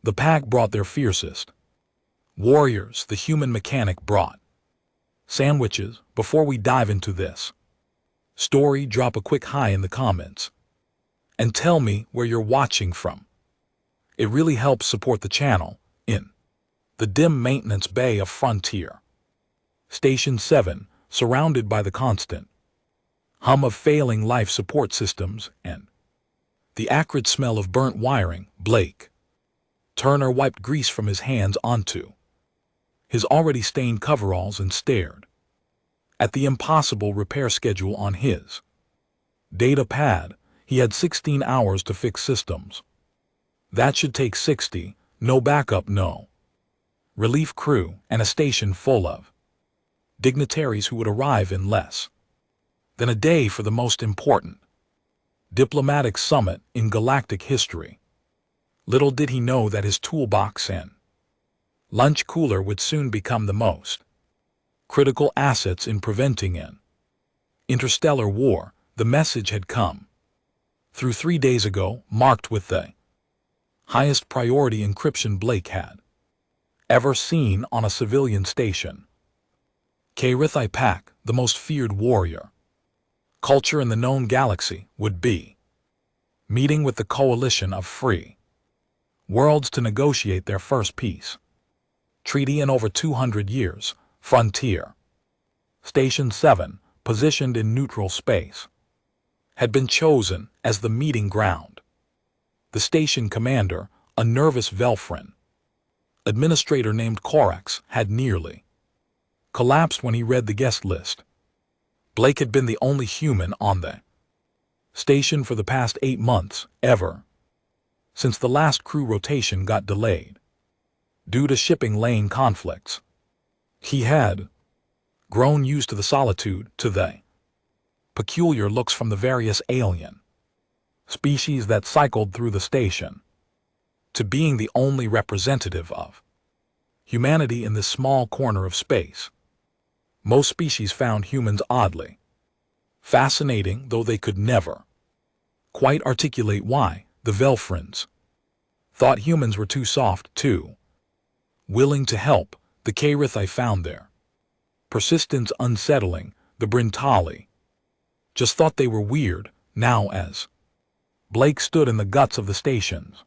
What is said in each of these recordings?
The pack brought their fiercest. Warriors, the human mechanic brought. Sandwiches. Before we dive into this story, drop a quick hi in the comments. And tell me where you're watching from. It really helps support the channel. In the dim maintenance bay of Frontier. Station 7, surrounded by the constant hum of failing life support systems and the acrid smell of burnt wiring, Blake Turner wiped grease from his hands onto his already stained coveralls and stared at the impossible repair schedule on his data pad. He had 16 hours to fix systems. That should take 60, no backup, no relief crew, and a station full of dignitaries who would arrive in less than a day for the most important diplomatic summit in galactic history. Little did he know that his toolbox and lunch cooler would soon become the most critical assets in preventing an interstellar war. The message had come through 3 days ago, marked with the highest priority encryption Blake had ever seen on a civilian station. Fiercest pack, the most feared warrior culture in the known galaxy, would be meeting with the coalition of free worlds to negotiate their first peace treaty in over 200 years. Frontier. Station 7, positioned in neutral space, had been chosen as the meeting ground. The station commander, a nervous Velfrin administrator named Corax, had nearly collapsed when he read the guest list. Blake had been the only human on the station for the past 8 months, ever since the last crew rotation got delayed due to shipping lane conflicts. He had grown used to the solitude, to the peculiar looks from the various alien species that cycled through the station, to being the only representative of humanity in this small corner of space. Most species found humans oddly fascinating, though they could never quite articulate why. The Velfrins thought humans were too soft, too willing to help. The Fiercest found their persistence unsettling. The Brintali just thought they were weird. Now, as Blake stood in the guts of the station's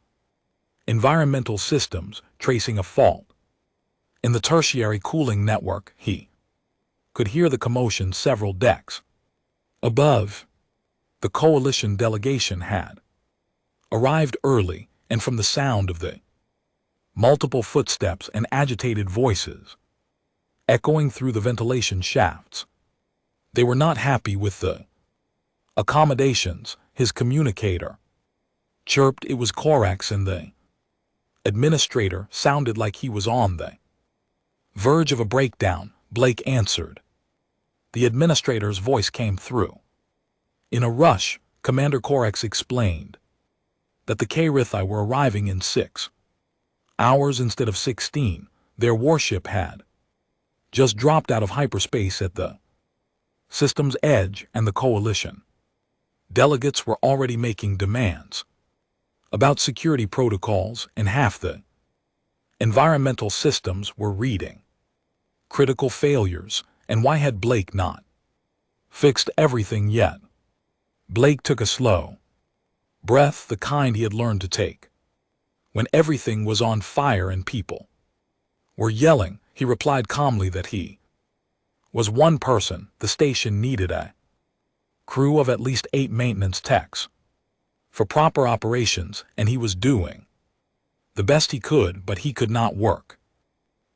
environmental systems, tracing a fault in the tertiary cooling network, he could hear the commotion several decks above. The coalition delegation had arrived early, and from the sound of the multiple footsteps and agitated voices echoing through the ventilation shafts, they were not happy with the accommodations. His communicator chirped. It was Corax, and the administrator sounded like he was on the verge of a breakdown. Blake answered. The administrator's voice came through. In a rush, Commander Corax explained that the Fiercest were arriving in 6 hours instead of 16. Their warship had just dropped out of hyperspace at the system's edge, and the coalition delegates were already making demands about security protocols, and half the environmental systems were reading critical failures. And why had Blake not fixed everything yet? Blake took a slow breath, the kind he had learned to take when everything was on fire and people were yelling. He replied calmly that he was one person. The station needed a crew of at least 8 maintenance techs for proper operations, and he was doing the best he could, but he could not work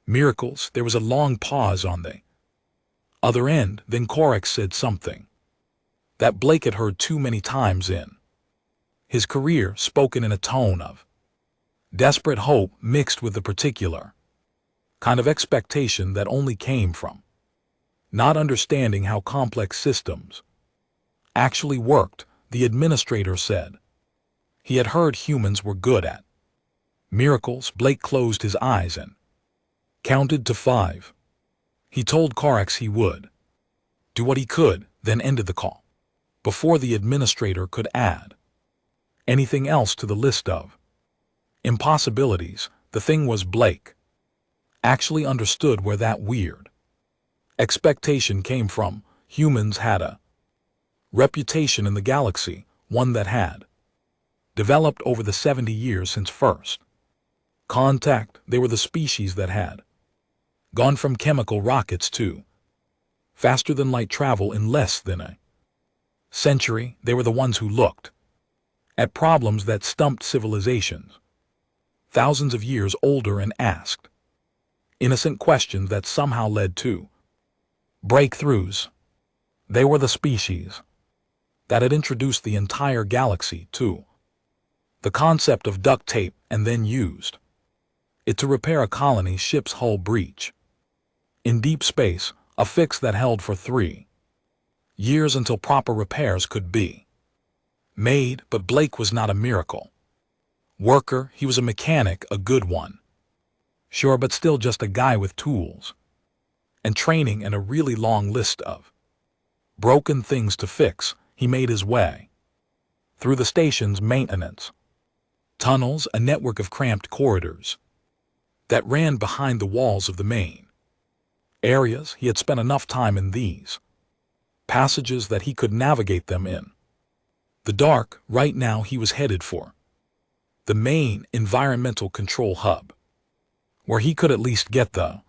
miracles. There was a long pause on the other end. Then Corax said something that Blake had heard too many times in his career, spoken in a tone of desperate hope mixed with the particular kind of expectation that only came from not understanding how complex systems actually worked. The administrator said he had heard humans were good at miracles. Blake closed his eyes and counted to 5. He told Corax he would do what he could, then ended the call before the administrator could add anything else to the list of Impossibilities, the thing was Blake actually understood where that weird expectation came from. Humans had a reputation in the galaxy, one that had developed over the 70 years since first contact. They were the species that had gone from chemical rockets to faster than light travel in less than a century. They were the ones who looked at problems that stumped civilizations thousands of years older and asked innocent questions that somehow led to breakthroughs. They were the species that had introduced the entire galaxy to the concept of duct tape and then used it to repair a colony ship's hull breach in deep space, a fix that held for 3 years until proper repairs could be made. But Blake was not a miracle worker. He was a mechanic, a good one, sure, but still just a guy with tools and training and a really long list of broken things to fix. He made his way through the station's maintenance tunnels, a network of cramped corridors that ran behind the walls of the main areas. He had spent enough time in these passages that he could navigate them in the dark. Right now he was headed for the main environmental control hub, where he could at least get the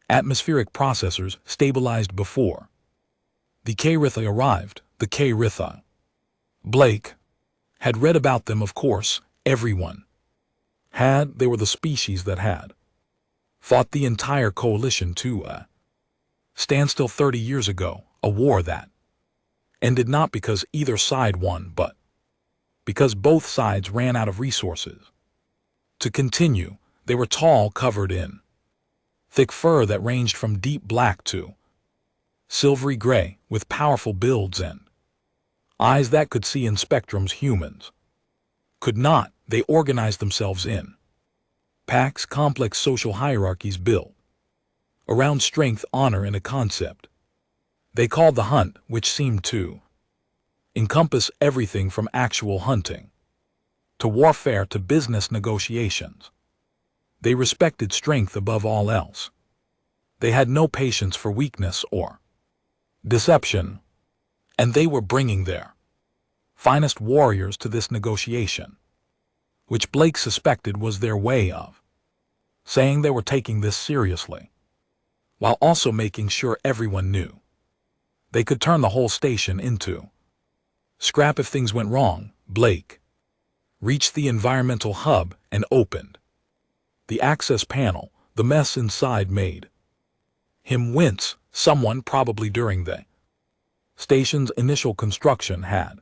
atmospheric processors stabilized before the K-Ritha arrived. The K-Ritha. Blake had read about them, of course. Everyone had. They were the species that had fought the entire coalition to a standstill 30 years ago, a war that ended not because either side won, but because both sides ran out of resources to continue. They were tall, covered in thick fur that ranged from deep black to silvery gray, with powerful builds and eyes that could see in spectrums humans could not. They organized themselves in packs, complex social hierarchies built around strength, honor, and a concept they called the hunt, which seemed to encompass everything from actual hunting to warfare to business negotiations. They respected strength above all else. They had no patience for weakness or deception, and they were bringing their finest warriors to this negotiation, which Blake suspected was their way of saying they were taking this seriously, while also making sure everyone knew they could turn the whole station into scrap if things went wrong. Blake reached the environmental hub and opened the access panel. The mess inside made him wince. Someone, probably during the station's initial construction, had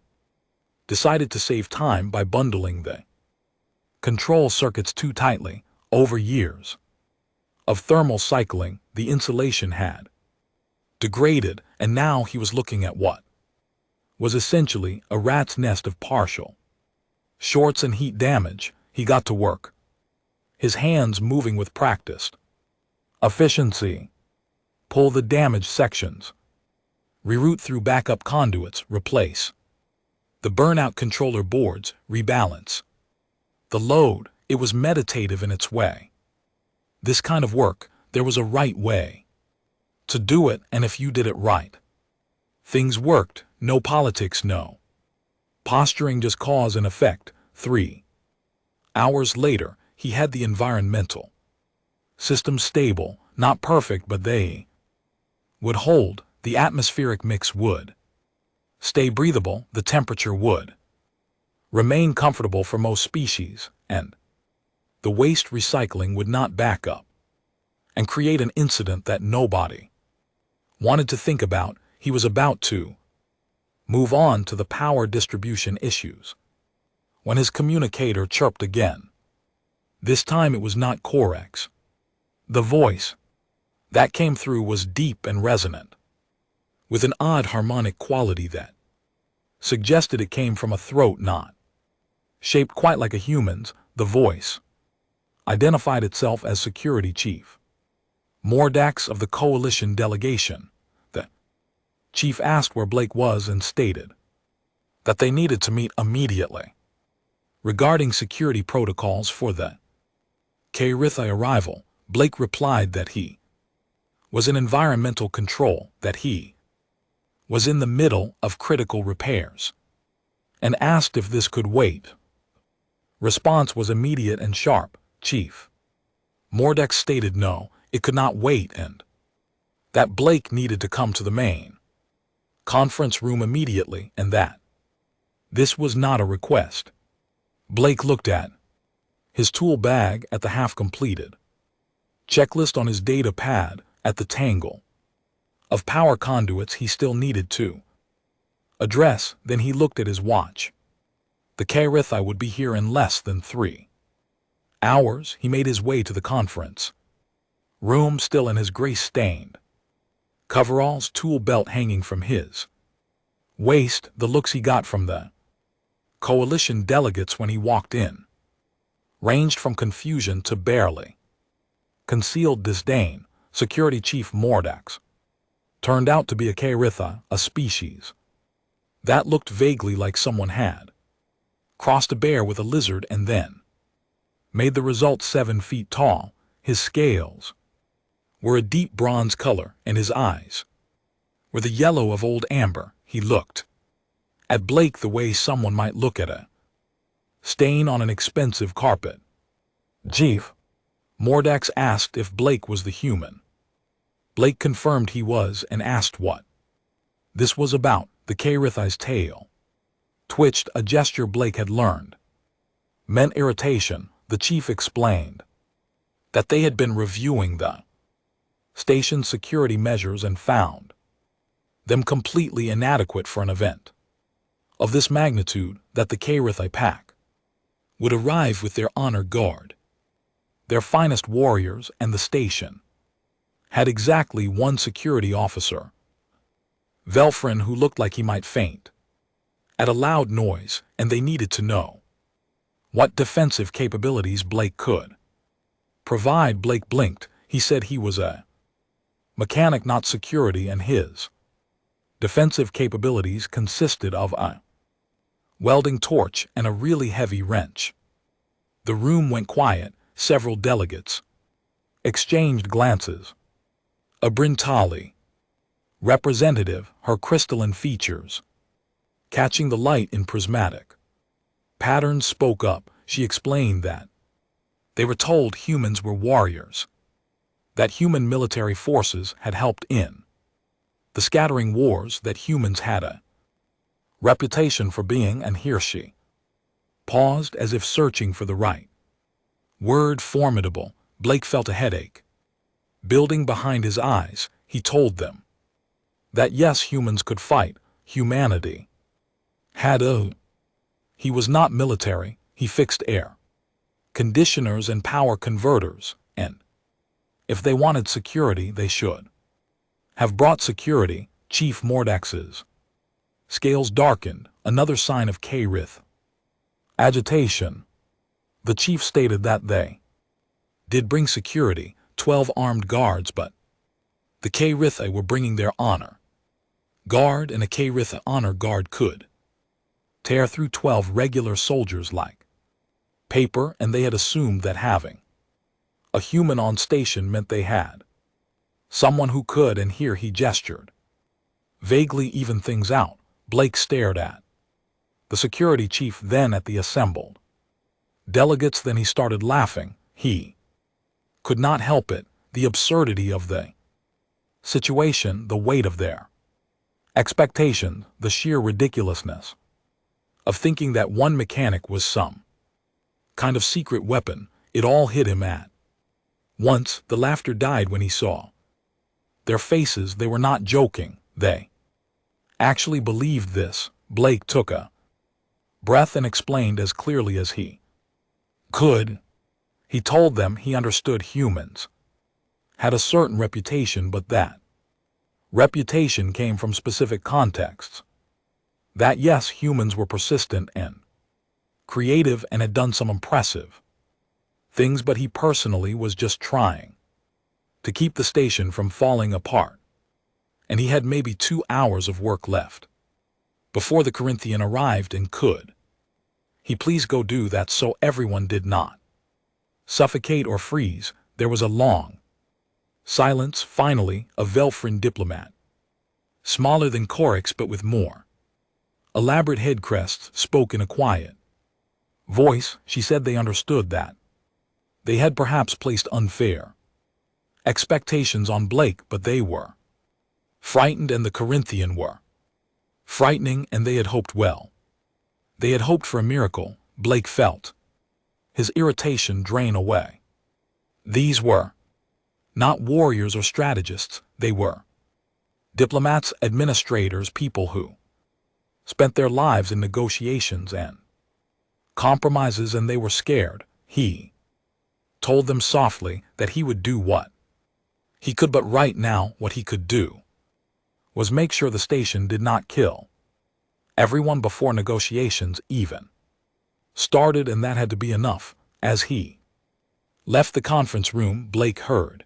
decided to save time by bundling the control circuits too tightly. Over years of thermal cycling, the insulation had degraded, and now he was looking at what was essentially a rat's nest of partial shorts and heat damage. He got to work, his hands moving with practiced efficiency. Pull the damaged sections, reroute through backup conduits, replace the burnout controller boards, rebalance the load. It was meditative in its way. This kind of work, there was a right way to do it, and if you did it right, things worked. No politics, no posturing, just cause and effect. 3 hours later, he had the environmental system stable, not perfect, but they would hold. The atmospheric mix would stay breathable, the temperature would remain comfortable for most species, and the waste recycling would not back up and create an incident that nobody wanted to think about. He was about to move on to the power distribution issues when his communicator chirped again. This time it was not Corex. The voice that came through was deep and resonant, with an odd harmonic quality that suggested it came from a throat not shaped quite like a human's. The voice identified itself as Security Chief Mordax of the Coalition delegation. The chief asked where Blake was and stated that they needed to meet immediately. Regarding security protocols for the K-Rithai arrival, Blake replied that he was in environmental control, that he was in the middle of critical repairs, and asked if this could wait. Response was immediate and sharp. Chief Mordex stated no, it could not wait, and that Blake needed to come to the main conference room immediately, and that this was not a request. Blake looked at his tool bag at the half-completed checklist on his data pad at the tangle of power conduits he still needed to address. Then he looked at his watch. The K-Rithai would be here in less than 3 hours. He made his way to the conference room, still in his grease-stained coveralls, tool belt hanging from his waist. The looks he got from the coalition delegates when he walked in ranged from confusion to barely concealed disdain. Security Chief Mordex turned out to be a K-Rithai, a species that looked vaguely like someone had crossed a bear with a lizard and then made the result 7 feet tall. His scales were a deep bronze color, and his eyes were the yellow of old amber. He looked at Blake the way someone might look at a stain on an expensive carpet. Chief Mordex asked if Blake was the human. Blake confirmed he was and asked what this was about. The K-Rithai's tail twitched, a gesture Blake had learned meant irritation. The chief explained that they had been reviewing the station's security measures and found them completely inadequate for an event of this magnitude, that the K-Rithai pack would arrive with their honor guard, their finest warriors, and the station had exactly 1 security officer, Velfrin, who looked like he might faint at a loud noise, and they needed to know what defensive capabilities Blake could provide. Blake blinked. He said he was a mechanic, not security, and his defensive capabilities consisted of a welding torch and a really heavy wrench. The room went quiet. Several delegates exchanged glances. A Brintali representative, her crystalline features catching the light in prismatic patterns, spoke up. She explained that they were told humans were warriors, that human military forces had helped in the scattering wars, that humans had a reputation for being, and here she paused as if searching for the right word. Formidable. Blake felt a headache building behind his eyes. He told them that yes, humans could fight. Humanity had a... He was not military. He fixed air conditioners and power converters, and if they wanted security, they should have brought security. Chief Mordex's scales darkened, another sign of K-Rith agitation. The chief stated that they did bring security, 12 armed guards, but the K-Rithai were bringing their honor guard, and a K-Rithai honor guard could tear through 12 regular soldiers like paper, and they had assumed that having a human on station meant they had someone who could, and here he gestured vaguely, even things out. Blake stared at the security chief, then at the assembled delegates, then he started laughing. He could not help it. The absurdity of the situation, the weight of their expectation, the sheer ridiculousness of thinking that one mechanic was some kind of secret weapon. It all hit him at once. The laughter died when he saw their faces. They were not joking. They actually believed this. Blake took a breath and explained as clearly as he could. He told them he understood humans had a certain reputation, but that reputation came from specific contexts. That yes, humans were persistent and creative and had done some impressive things, but he personally was just trying to keep the station from falling apart. And he had maybe 2 hours of work left before the Corinthian arrived and could He please go do that so everyone did not suffocate or freeze. There was a long silence. Finally, a Velfrin diplomat, smaller than Corix but with more elaborate head crests, spoke in a quiet voice. She said they understood that they had perhaps placed unfair expectations on Blake, but they were frightened and the Corinthian were frightening, and they had hoped well. They had hoped for a miracle. Blake felt his irritation drain away. These were not warriors or strategists. They were diplomats, administrators, people who spent their lives in negotiations and compromises, and they were scared. He told them softly that he would do what he could, but right now what he could do was make sure the station did not kill everyone before negotiations even started, and that had to be enough. As he left the conference room, Blake heard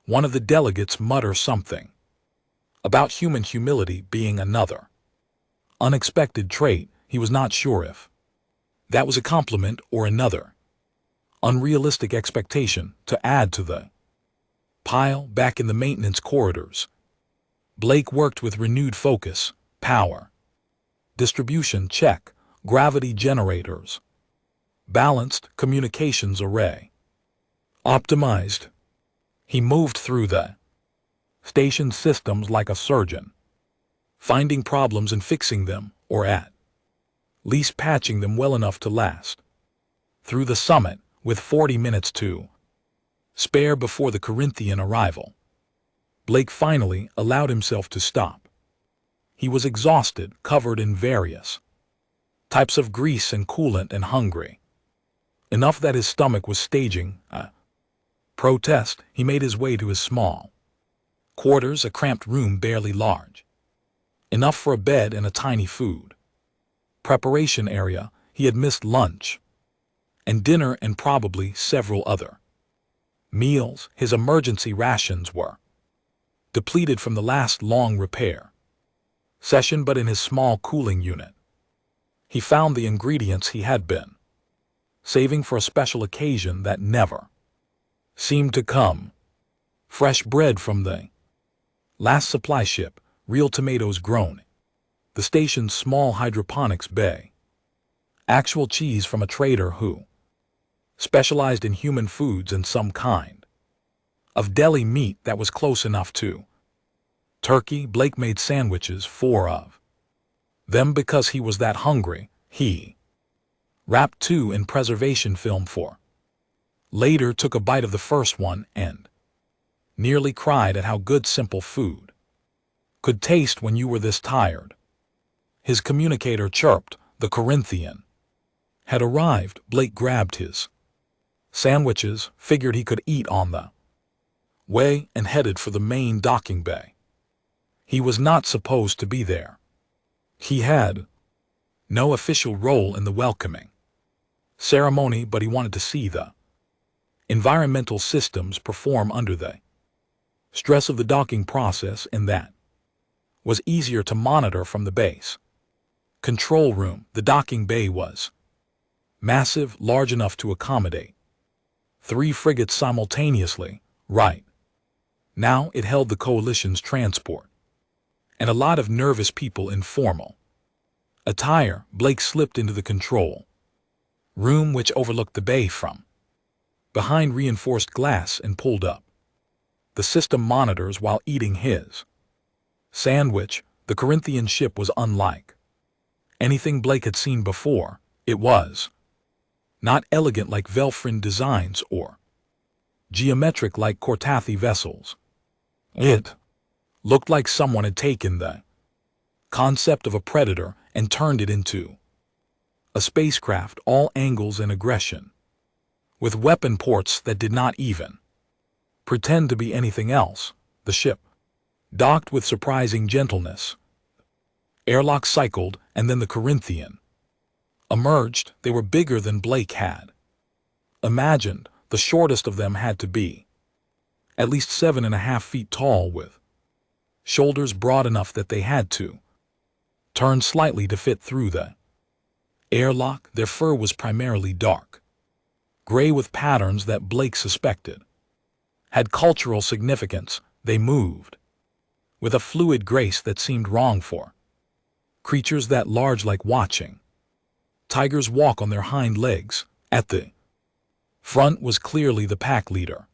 one of the delegates mutter something about human humility being another unexpected trait. He was not sure if that was a compliment or another unrealistic expectation to add to the pile. Back in the maintenance corridors, Blake worked with renewed focus. Power distribution check, gravity generators balanced, communications array optimized. He moved through the station systems like a surgeon, finding problems and fixing them, or at least patching them well enough to last through the summit. With 40 minutes to spare before the Corinthian arrival, Blake finally allowed himself to stop. He was exhausted, covered in various types of grease and coolant, and hungry enough that his stomach was staging a protest. He made his way to his small quarters, a cramped room barely large enough for a bed and a tiny food preparation area. He had missed lunch and dinner and probably several other meals. His emergency rations were depleted from the last long repair session, but in his small cooling unit, he found the ingredients he had been saving for a special occasion that never seemed to come. Fresh bread from the last supply ship, real tomatoes grown the station's small hydroponics bay, actual cheese from a trader who specialized in human foods, and some kind of deli meat that was close enough to turkey. Blake made sandwiches, 4 of them, because he was that hungry. He wrapped 2 in preservation film for later, took a bite of the first one, and nearly cried at how good simple food could taste when you were this tired. His communicator chirped. The Corinthian had arrived. Blake grabbed his sandwiches, figured he could eat on the way, and headed for the main docking bay. He was not supposed to be there. He had no official role in the welcoming ceremony, but he wanted to see the environmental systems perform under the stress of the docking process, and that was easier to monitor from the base control room. The docking bay was massive, large enough to accommodate 3 frigates simultaneously. Right now it held the coalition's transport and a lot of nervous people in formal attire. Blake slipped into the control room, which overlooked the bay from behind reinforced glass, and pulled up the system monitors while eating his sandwich. The Corinthian ship was unlike anything Blake had seen before. It was not elegant like Velfrin designs or geometric like Cortathi vessels. It looked like someone had taken the concept of a predator and turned it into a spacecraft, all angles and aggression, with weapon ports that did not even pretend to be anything else. The ship docked with surprising gentleness. Airlock cycled, and then the Corinthian emerged. They were bigger than Blake had imagined. The shortest of them had to be at least 7.5 feet tall, with shoulders broad enough that they had to turn slightly to fit through the Airlock, their fur was primarily dark, gray with patterns that Blake suspected had cultural significance. They moved with a fluid grace that seemed wrong for creatures that large, like watching tigers walk on their hind legs. At the front was clearly the pack leader.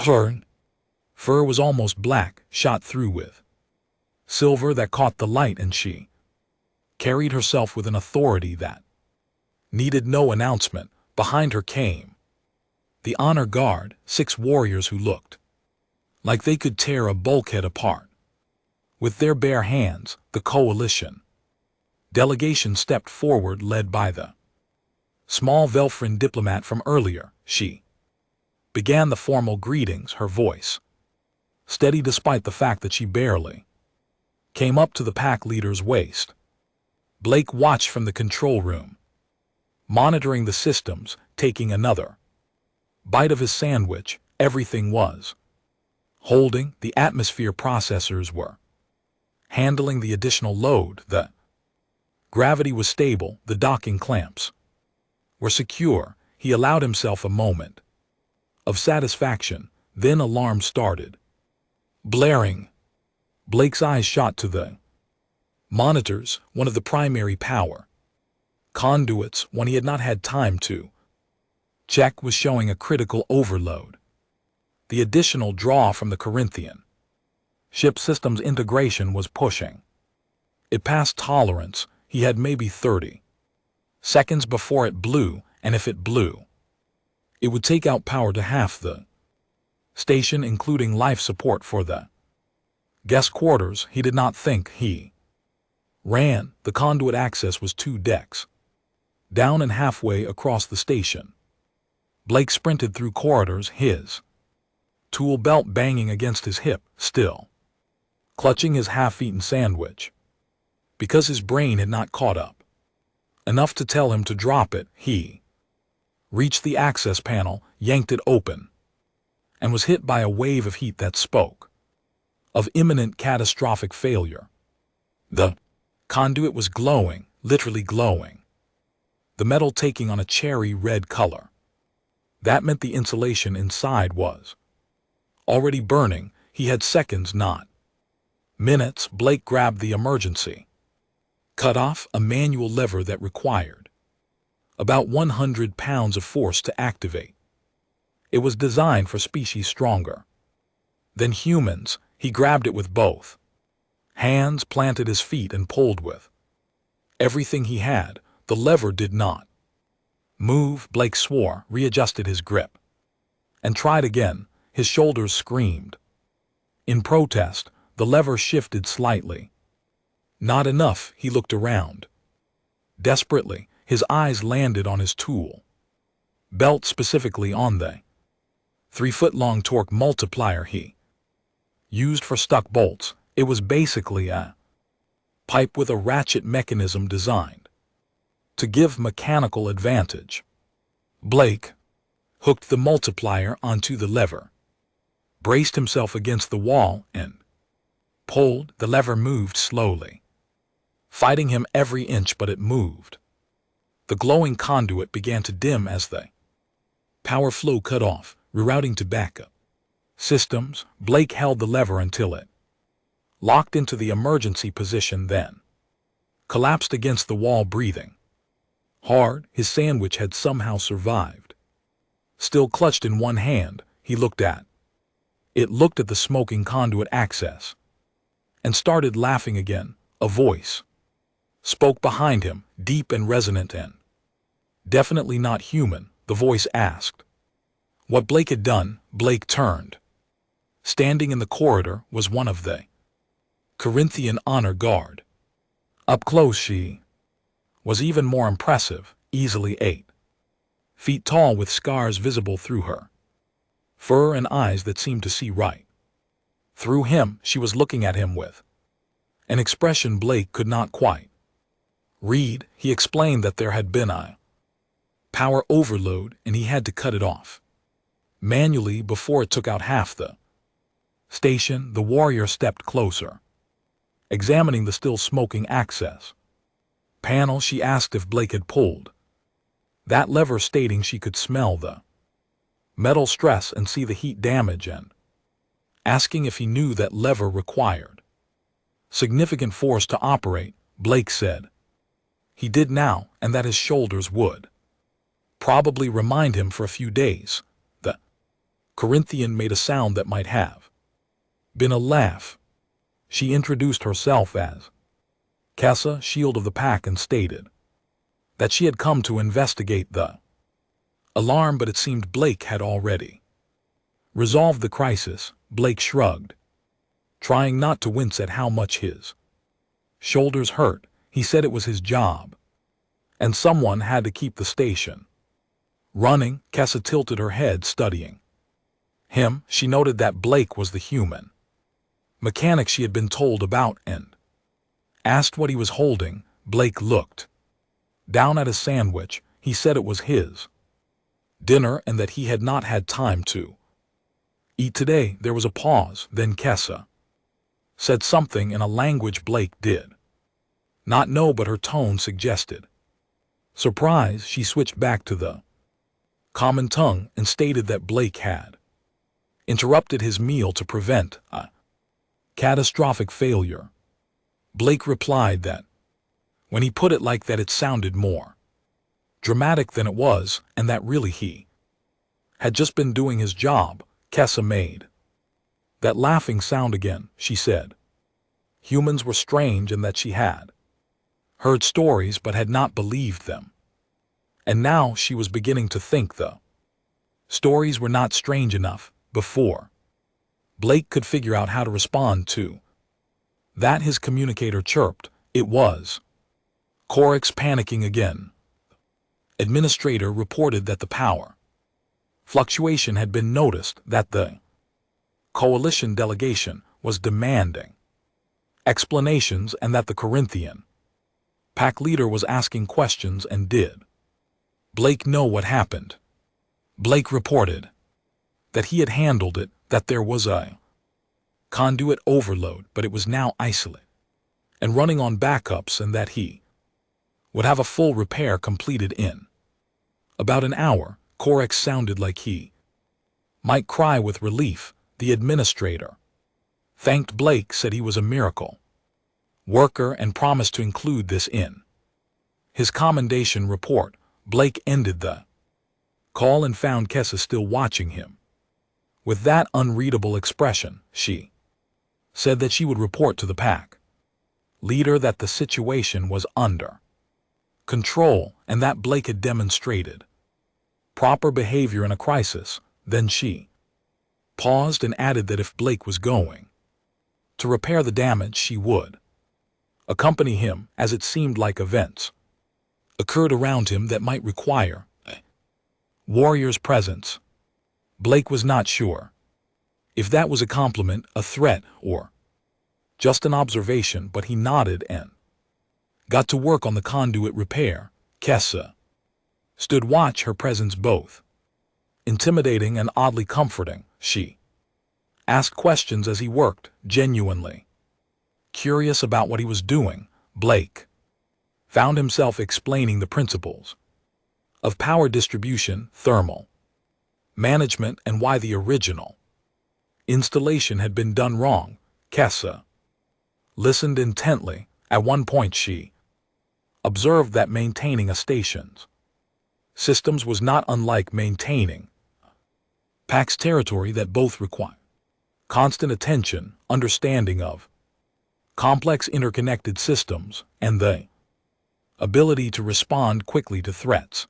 Her fur was almost black, shot through with silver that caught the light, and she carried herself with an authority that needed no announcement. Behind her came the honor guard, 6 warriors who looked like they could tear a bulkhead apart. With their bare hands, the coalition delegation stepped forward, led by the small Velfrin diplomat from earlier. She began the formal greetings, her voice steady despite the fact that she barely came up to the pack leader's waist. Blake watched from the control room, monitoring the systems, taking another bite of his sandwich. Everything was holding. The atmosphere processors were handling the additional load. The gravity was stable. The docking clamps were secure. He allowed himself a moment of satisfaction. Then alarm started blaring. Blake's eyes shot to the monitors, one of the primary power conduits, one he had not had time to check, was showing a critical overload. The additional draw from the Corinthian ship systems integration was pushing it past tolerance. He had maybe 30 seconds before it blew, and if it blew, it would take out power to half the station, including life support for the guest quarters. He did not think he ran. The conduit access was 2 decks down and halfway across the station. Blake sprinted through corridors, his tool belt banging against his hip, still clutching his half-eaten sandwich. Because his brain had not caught up enough to tell him to drop it, he reached the access panel, yanked it open, and was hit by a wave of heat that spoke of imminent catastrophic failure. The conduit was glowing, literally glowing, the metal taking on a cherry red color. That meant the insulation inside was already burning. He had seconds, not minutes. Blake grabbed the emergency cutoff, a manual lever that required about 100 pounds of force to activate. It was designed for species stronger than humans. He grabbed it with both hands, planted his feet, and pulled with everything he had. The lever did not move. Blake swore, readjusted his grip, and tried again. His shoulders screamed in protest. The lever shifted slightly. Not enough. He looked around desperately. His eyes landed on his tool belt, specifically on the 3-foot-long torque multiplier he used for stuck bolts. It was basically a pipe with a ratchet mechanism designed to give mechanical advantage. Blake hooked the multiplier onto the lever, braced himself against the wall, and pulled. The lever moved slowly, fighting him every inch, but it moved. The glowing conduit began to dim as the power flow cut off, rerouting to backup systems. Blake held the lever until it locked into the emergency position, then collapsed against the wall, breathing hard. His sandwich had somehow survived. Still clutched in one hand, he looked at the smoking conduit access and started laughing again. A voice spoke behind him, deep and resonant and definitely not human. The voice asked what Blake had done. Blake turned. Standing in the corridor was one of the Corinthian honor guard. Up close she was even more impressive, easily 8 feet tall, with scars visible through her fur and eyes that seemed to see right through him. She was looking at him with an expression Blake could not quite read. He explained that there had been a power overload and he had to cut it off manually before it took out half the station. The warrior stepped closer, examining the still smoking access. panel she asked if Blake had pulled that lever, stating she could smell the metal stress and see the heat damage, and asking if he knew that lever required significant force to operate. Blake said he did now, and that his shoulders would probably remind him for a few days. The Corinthian made a sound that might have been a laugh. She introduced herself as Kessa, Shield of the Pack, and stated that she had come to investigate the alarm, but it seemed Blake had already resolved the crisis. Blake shrugged, trying not to wince at how much his shoulders hurt. He said it was his job, and someone had to keep the station running. Kessa tilted her head, studying him. She noted that Blake was the human mechanic she had been told about, and asked what he was holding. Blake looked down at his sandwich. He said it was his dinner and that he had not had time to eat today. There was a pause, then Kessa said something in a language Blake did not know, but her tone suggested surprise. She switched back to the common tongue and stated that Blake had interrupted his meal to prevent a catastrophic failure. Blake replied that when he put it like that, it sounded more dramatic than it was, and that really he had just been doing his job. Kessa made that laughing sound again. She said humans were strange and that she had heard stories but had not believed them. And now she was beginning to think the stories were not strange enough. Before Blake could figure out how to respond to that, his communicator chirped. It was Corex panicking again. Administrator reported that the power fluctuation had been noticed, that the coalition delegation was demanding explanations, and that the Corinthian pack leader was asking questions. And did Blake know what happened? Blake reported that he had handled it, that there was a conduit overload, but it was now isolated and running on backups, and that he would have a full repair completed in about an hour. Corex sounded like he might cry with relief. The administrator thanked Blake, said he was a miracle worker, and promised to include this in his commendation report. Blake ended the call and found Kessa still watching him with that unreadable expression. She said that she would report to the pack leader that the situation was under control and that Blake had demonstrated proper behavior in a crisis. Then she paused and added that if Blake was going to repair the damage, she would accompany him, as it seemed like events occurred around him that might require a warrior's presence. Blake was not sure if that was a compliment, a threat, or just an observation, but he nodded and got to work on the conduit repair. Kessa stood watch, her presence both intimidating and oddly comforting. She asked questions as he worked, genuinely curious about what he was doing. Blake found himself explaining the principles of power distribution, thermal management, and why the original installation had been done wrong. Kessa listened intently. At one point she observed that maintaining a station's systems was not unlike maintaining Pax territory, that both require constant attention, understanding of complex interconnected systems, and the ability to respond quickly to threats.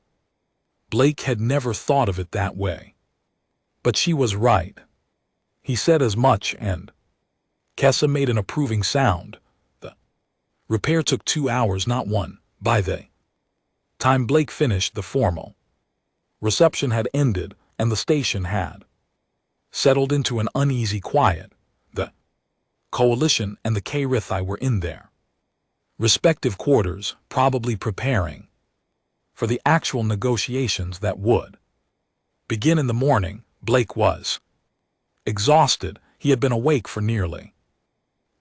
Blake had never thought of it that way. But she was right. He said as much, and Kessa made an approving sound. The repair took 2 hours, not one. By the time Blake finished, the formal reception had ended, and the station had settled into an uneasy quiet. The coalition and the K-Rithai were in their respective quarters, probably preparing for the actual negotiations that would begin in the morning. Blake was exhausted. He had been awake for nearly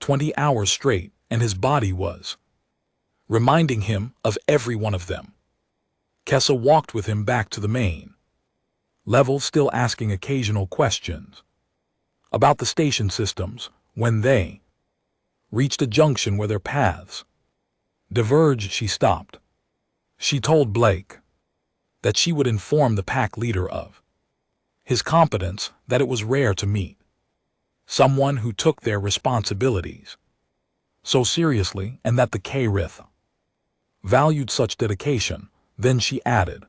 20 hours straight, and his body was reminding him of every one of them. Kessa walked with him back to the main level, still asking occasional questions about the station systems. When they reached a junction where their paths diverged, she stopped. She told Blake that she would inform the pack leader of his competence, that it was rare to meet someone who took their responsibilities so seriously, and that the K-Rith valued such dedication. Then she added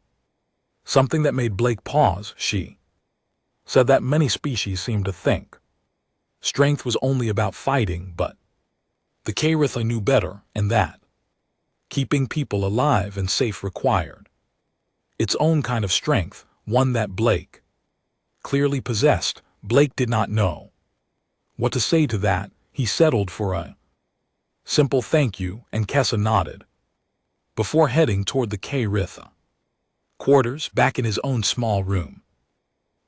something that made Blake pause. She said that many species seemed to think strength was only about fighting, but the K-Rith knew better, and that keeping people alive and safe required its own kind of strength, one that Blake clearly possessed. Blake did not know what to say to that. He settled for a simple thank you, and Kessa nodded before heading toward the K-Rith quarters. Back in his own small room,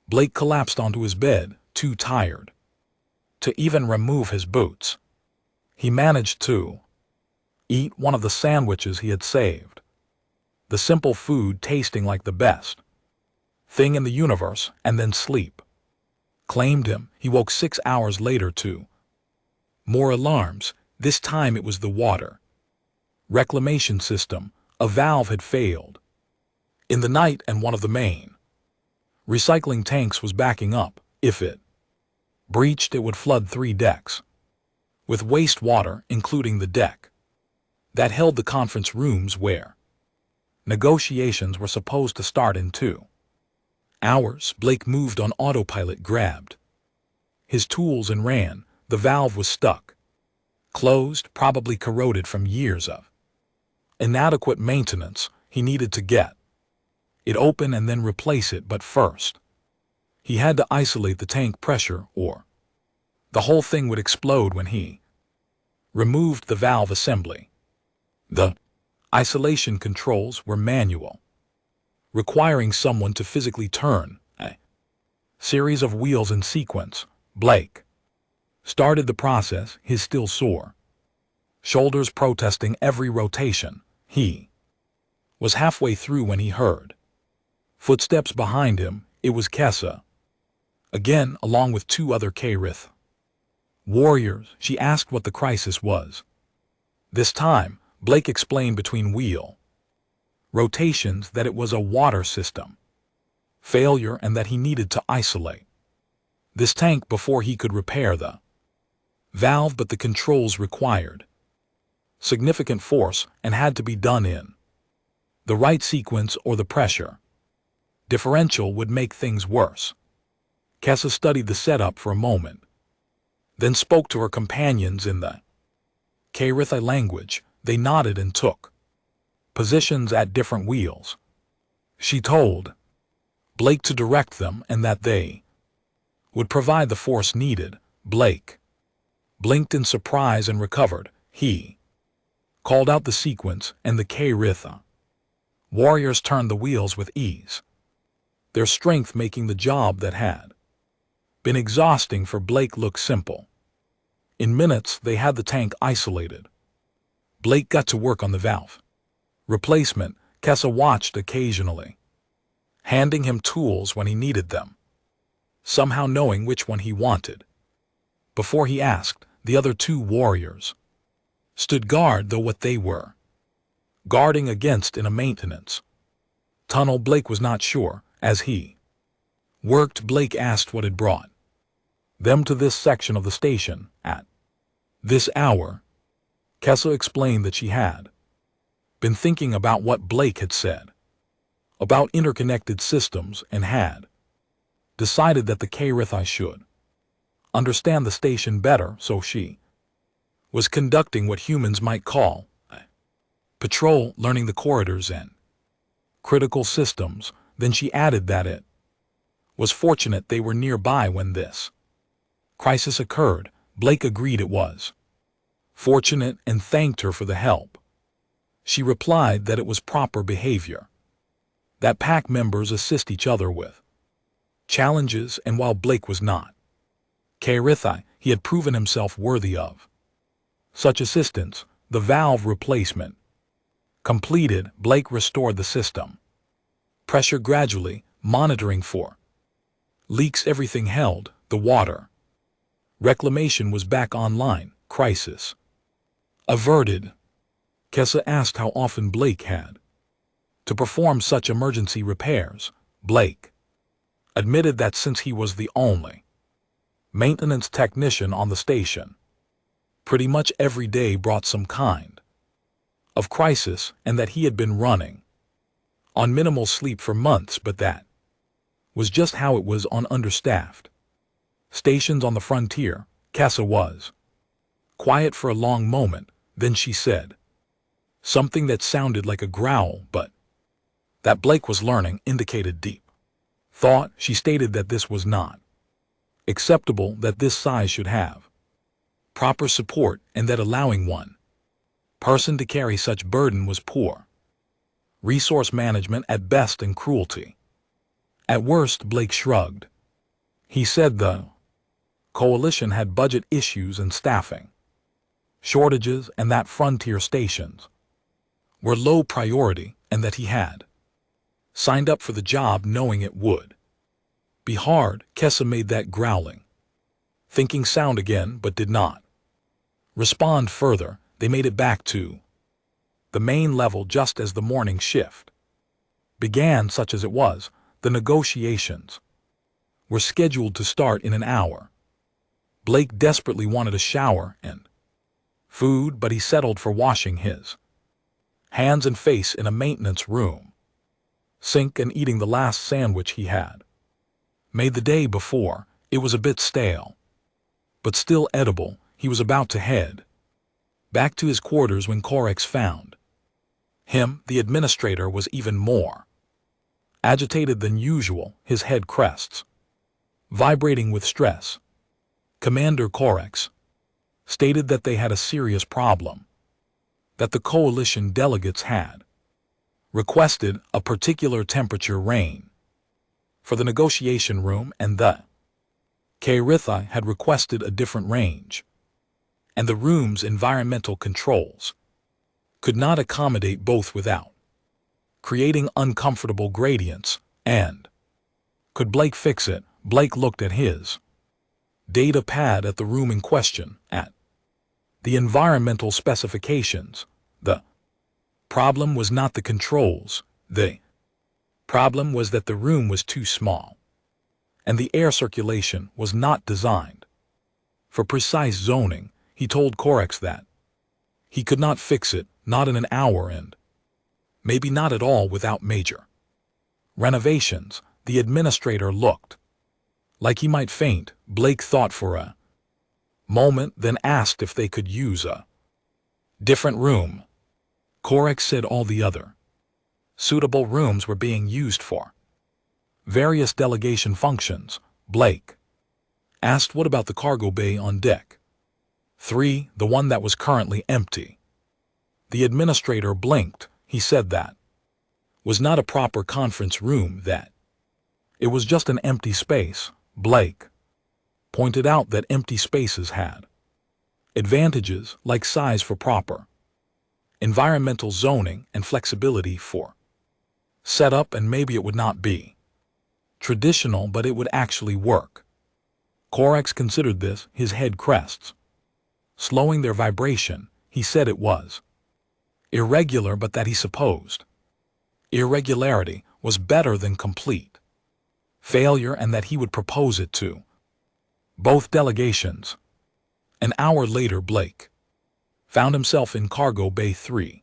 Blake collapsed onto his bed, too tired to even remove his boots. He managed to eat one of the sandwiches he had saved, the simple food tasting like the best thing in the universe, and then sleep claimed him. He woke 6 hours later to more alarms. This time it was the water reclamation system. A valve had failed in the night, and one of the main recycling tanks was backing up. If it breached, it would flood 3 decks with wastewater, including the deck that held the conference rooms where negotiations were supposed to start in 2 hours. Blake moved on autopilot, grabbed his tools, and ran. The valve was stuck, closed, probably corroded from years of inadequate maintenance. He needed to get it open and then replace it, but first he had to isolate the tank pressure, or the whole thing would explode. When he removed the valve assembly, the isolation controls were manual, requiring someone to physically turn a series of wheels in sequence. Blake started the process, his still sore shoulders protesting every rotation. He was halfway through when he heard footsteps behind him. It was Kessa again, along with 2 other K-Rith warriors. She asked what the crisis was. This time, Blake explained between wheel rotations that it was a water system failure, and that he needed to isolate this tank before he could repair the valve, but the controls required significant force and had to be done in the right sequence, or the pressure differential would make things worse. Kessa studied the setup for a moment, then spoke to her companions in the K-Rith language. They nodded and took positions at different wheels. She told Blake to direct them, and that they would provide the force needed. Blake blinked in surprise and recovered. He called out the sequence, and the K-Rith warriors turned the wheels with ease, their strength making the job that had been exhausting for Blake look simple. In minutes, they had the tank isolated. Blake got to work on the valve replacement. Kessa watched occasionally, handing him tools when he needed them, somehow knowing which one he wanted. Before he asked, the other 2 warriors stood guard, though what they were guarding against in a maintenance tunnel, Blake was not sure. As he worked, Blake asked what had brought them to this section of the station at this hour. Kessa explained that she had been thinking about what Blake had said about interconnected systems, and had decided that the K-Rith should understand the station better, so she was conducting what humans might call a patrol, learning the corridors and critical systems. Then she added that it was fortunate they were nearby when this crisis occurred. Blake agreed it was fortunate and thanked her for the help. She replied that it was proper behavior, that pack members assist each other with challenges, and while Blake was not K-Rith, he had proven himself worthy of such assistance. The valve replacement Completed, Blake restored the system. Pressure gradually, monitoring for leaks, everything held, the water. Reclamation was back online, crisis averted. Kessa asked how often Blake had to perform such emergency repairs. Blake admitted that since he was the only maintenance technician on the station, pretty much every day brought some kind of crisis, and that he had been running on minimal sleep for months, but that was just how it was on understaffed stations on the frontier. Kessa was quiet for a long moment, then she said something that sounded like a growl, but that Blake was learning indicated deep thought. She stated that this was not acceptable, that this size should have proper support, and that allowing one person to carry such burden was poor resource management at best and cruelty at worst. Blake shrugged. He said the coalition had budget issues and staffing shortages, and that frontier stations were low priority, and that he had signed up for the job knowing it would be hard. Kessa made that growling, thinking sound again, but did not respond further. They made it back to the main level just as the morning shift began. Such as it was, the negotiations were scheduled to start in an hour. Blake desperately wanted a shower and food, but he settled for washing his hands and face in a maintenance room sink and eating the last sandwich he had made the day before. It was a bit stale, but still edible. He was about to head back to his quarters when Corex found him. The administrator was even more agitated than usual, his head crests vibrating with stress. Commander Corex stated that they had a serious problem, that the coalition delegates had requested a particular temperature range for the negotiation room, and the Kairithai had requested a different range, and the room's environmental controls could not accommodate both without creating uncomfortable gradients. And could Blake fix it? Blake looked at his data pad at the room in question, at the environmental specifications. The problem was not the controls. The problem was that the room was too small, and the air circulation was not designed for precise zoning. He told Corex that he could not fix it, not in an hour, and maybe not at all without major renovations. The administrator looked like he might faint. Blake thought for a moment, then asked if they could use a different room. Corex said all the other suitable rooms were being used for various delegation functions. Blake asked what about the cargo bay on deck 3, the one that was currently empty? The administrator blinked. He said that was not a proper conference room, that it was just an empty space. Blake pointed out that empty spaces had advantages like size for proper environmental zoning and flexibility for setup, and maybe it would not be traditional, but it would actually work. Corex considered this, his head crests slowing their vibration. He said it was irregular, but that he supposed irregularity was better than complete failure, and that he would propose it to both delegations. An hour later, Blake found himself in Cargo Bay 3,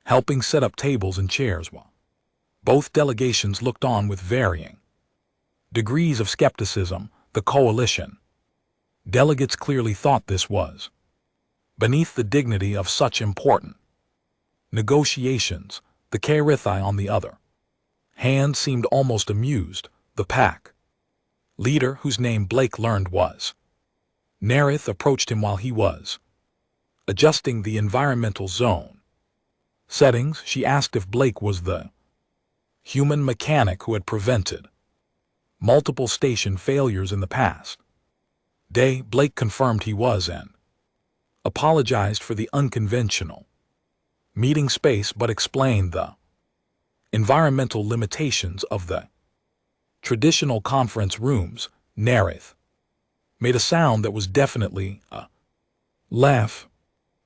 helping set up tables and chairs while both delegations looked on with varying degrees of skepticism. The coalition delegates clearly thought this was beneath the dignity of such important negotiations. The Kairithai, on the other hand, seemed almost amused. The pack leader, whose name Blake learned was Nerith, approached him while he was adjusting the environmental zone settings. She asked if Blake was the human mechanic who had prevented multiple station failures in the past day. Blake confirmed he was and apologized for the unconventional meeting space but explained the environmental limitations of the traditional conference rooms. Nerith made a sound that was definitely a laugh.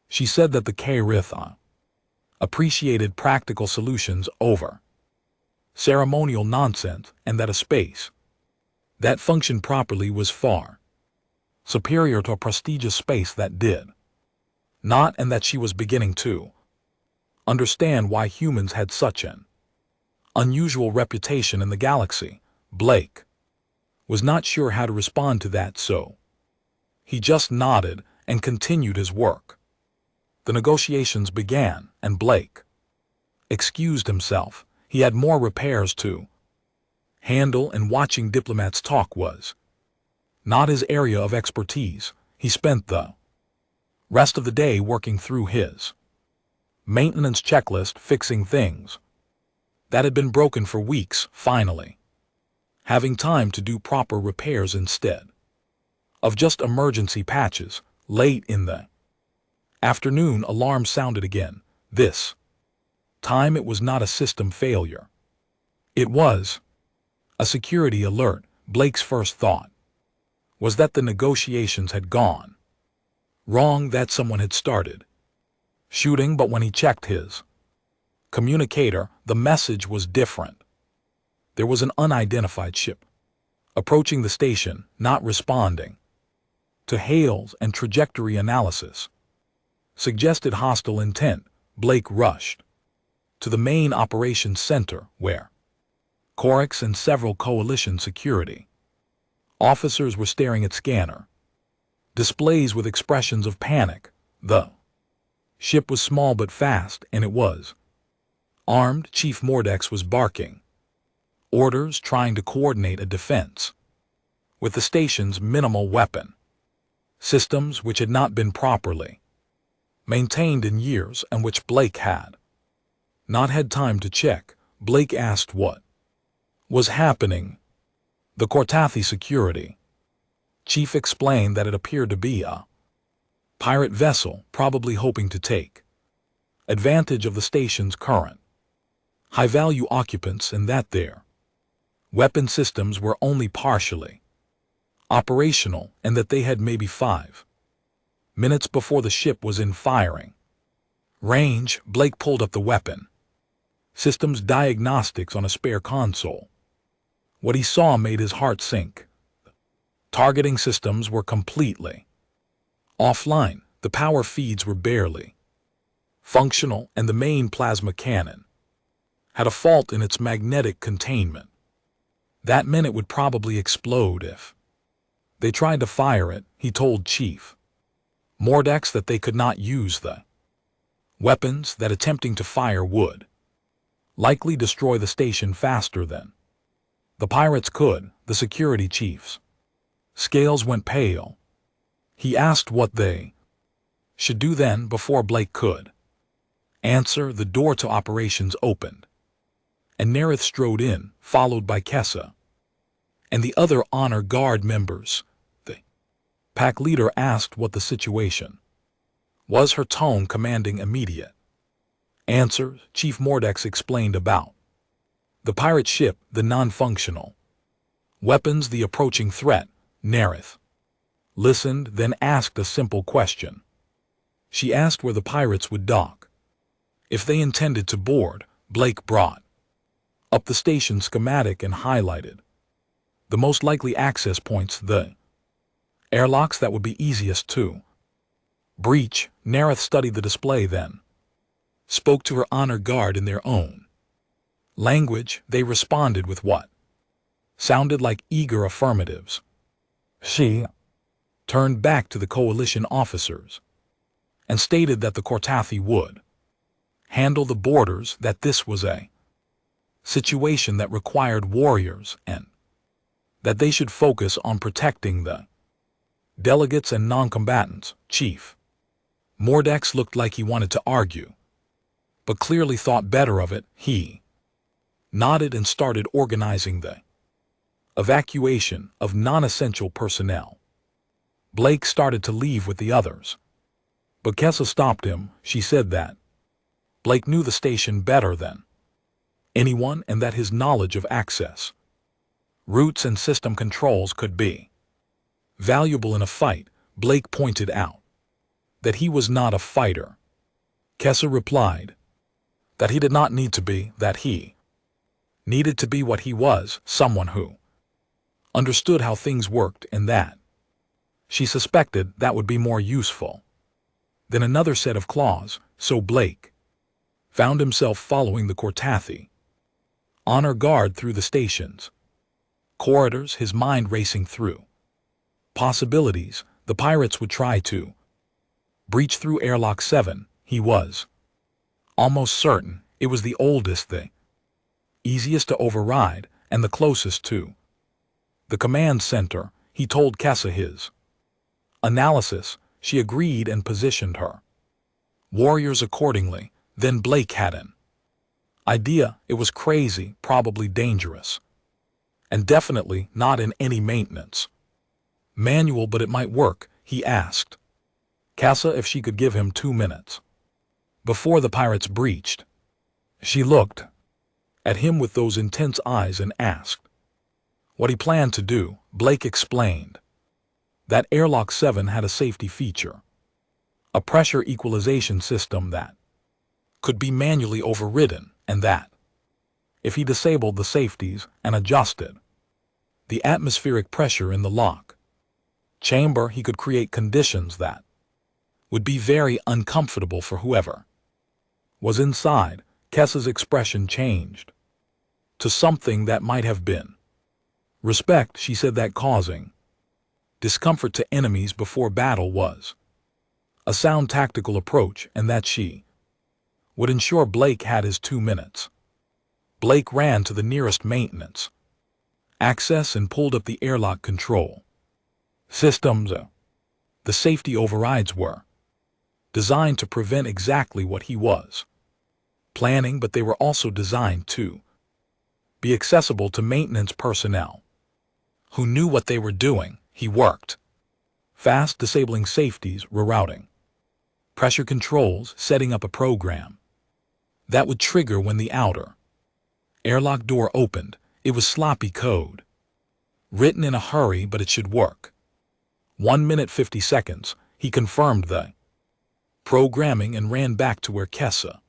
She said that the K-Ritha appreciated practical solutions over ceremonial nonsense, and that a space that functioned properly was far superior to a prestigious space that did not, and that she was beginning to understand why humans had such an unusual reputation in the galaxy. Blake was not sure how to respond to that, so he just nodded and continued his work. The negotiations began, and Blake excused himself. He had more repairs to handle, and watching diplomats talk was not his area of expertise. He spent the rest of the day working through his maintenance checklist, fixing things that had been broken for weeks, finally having time to do proper repairs instead of just emergency patches. Late in the afternoon, alarm sounded again. This time it was not a system failure. It was a security alert. Blake's first thought was that the negotiations had gone wrong, that someone had started shooting, but when he checked his communicator, the message was different. There was an unidentified ship approaching the station, not responding to hails, and trajectory analysis suggested hostile intent. Blake rushed to the main operations center, where Korix and several coalition security officers were staring at scanner displays with expressions of panic. The ship was small but fast, and it was armed. Chief Mordex was barking orders, trying to coordinate a defense with the station's minimal weapon systems, which had not been properly maintained in years and which Blake had not had time to check. Blake asked what was happening. The Kortathi security chief explained that it appeared to be a pirate vessel, probably hoping to take advantage of the station's current high-value occupants, and that their weapon systems were only partially operational, and that they had maybe 5 minutes before the ship was in firing range. Blake pulled up the weapon systems diagnostics on a spare console. What he saw made his heart sink. Targeting systems were completely offline. The power feeds were barely functional, and the main plasma cannon had a fault in its magnetic containment. That meant it would probably explode if they tried to fire it. He told Chief Mordex that they could not use the weapons, that attempting to fire would likely destroy the station faster than the pirates could. The security chief's scales went pale. He asked what they should do then. Before Blake could answer, the door to operations opened, and Nerith strode in, followed by Kessa and the other honor guard members. The pack leader asked what the situation was, her tone commanding immediate answers. Chief Mordex explained about the pirate ship, the non-functional weapons, the approaching threat. Nerith listened, then asked a simple question. She asked where the pirates would dock if they intended to board. Blake brought up the station schematic and highlighted the most likely access points, the airlocks that would be easiest to breach. Nerith studied the display, then spoke to her honor guard in their own language. They responded with what sounded like eager affirmatives. She turned back to the coalition officers and stated that the Kortathi would handle the borders, that this was a situation that required warriors, and that they should focus on protecting the delegates and non-combatants. Chief Mordex looked like he wanted to argue, but clearly thought better of it. He nodded and started organizing the evacuation of non-essential personnel. Blake started to leave with the others, but Kessa stopped him. She said that Blake knew the station better than anyone, and that his knowledge of access, routes, and system controls could be valuable in a fight. Blake pointed out that he was not a fighter. Kessa replied that he did not need to be, that he needed to be what he was, someone who understood how things worked, and that she suspected that would be more useful than another set of claws. So Blake found himself following the Cortathi honor guard through the station's corridors, his mind racing through possibilities. The pirates would try to breach through airlock 7. He was almost certain it was the oldest, the easiest to override, and the closest to the command center. He told Kessa his analysis. She agreed and positioned her warriors accordingly. Then Blake had an idea. It was crazy, probably dangerous, and definitely not in any maintenance manual, but it might work. He asked Kessa if she could give him 2 minutes before the pirates breached. She looked at him with those intense eyes and asked what he planned to do. Blake explained that airlock 7 had a safety feature, a pressure equalization system that could be manually overridden, and that if he disabled the safeties and adjusted the atmospheric pressure in the lock chamber, he could create conditions that would be very uncomfortable for whoever was inside. Kessa's expression changed to something that might have been respect. She said that causing discomfort to enemies before battle was a sound tactical approach, and that she would ensure Blake had his 2 minutes. Blake ran to the nearest maintenance access and pulled up the airlock control systems. The safety overrides were designed to prevent exactly what he was planning, but they were also designed to be accessible to maintenance personnel who knew what they were doing. He worked fast, disabling safeties, rerouting pressure controls, setting up a program that would trigger when the outer airlock door opened. It was sloppy code, written in a hurry, but it should work. 1 minute 50 seconds. He confirmed the programming and ran back to where Kessa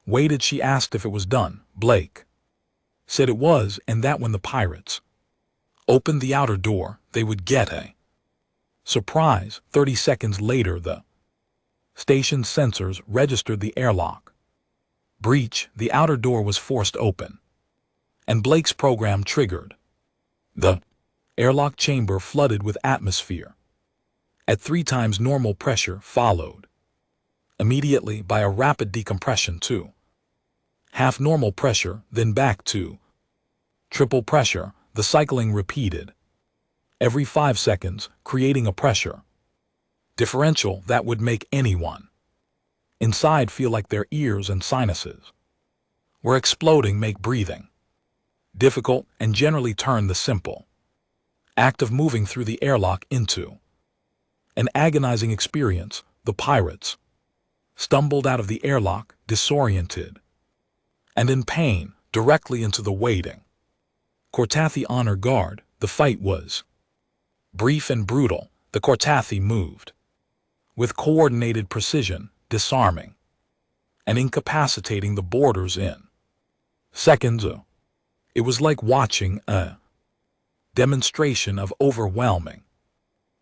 waited. She asked if it was done. Blake said it was, and that when the pirates opened the outer door, they would get a surprise. 30 seconds later, the station's sensors registered the airlock breach. The outer door was forced open, and Blake's program triggered. The airlock chamber flooded with atmosphere at 3 times normal pressure, followed immediately by a rapid decompression to half normal pressure, then back to triple pressure. The cycling repeated every 5 seconds, creating a pressure differential that would make anyone inside feel like their ears and sinuses were exploding, make breathing difficult, and generally turn the simple act of moving through the airlock into an agonizing experience. The pirates stumbled out of the airlock, disoriented and in pain, directly into the waiting Cortathi honor guard. The fight was brief and brutal. The Cortathi moved with coordinated precision, disarming and incapacitating the boarders in seconds. It was like watching a demonstration of overwhelming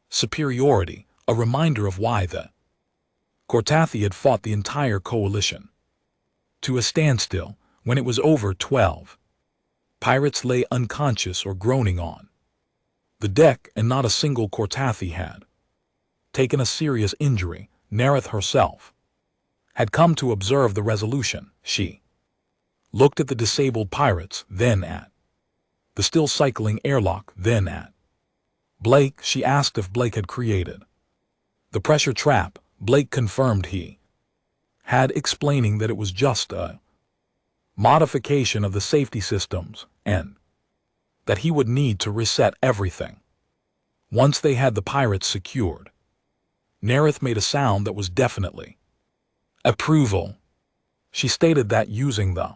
superiority, a reminder of why the Cortathi had fought the entire coalition to a standstill. When it was over, 12 pirates lay unconscious or groaning on the deck, and not a single Cortathi had taken a serious injury. Nerith herself had come to observe the resolution. She looked at the disabled pirates, then at the still cycling airlock, then at Blake. She asked if Blake had created the pressure trap. Blake confirmed he had, explaining that it was just a modification of the safety systems, and that he would need to reset everything once they had the pirates secured. Nerith made a sound that was definitely approval. She stated that using the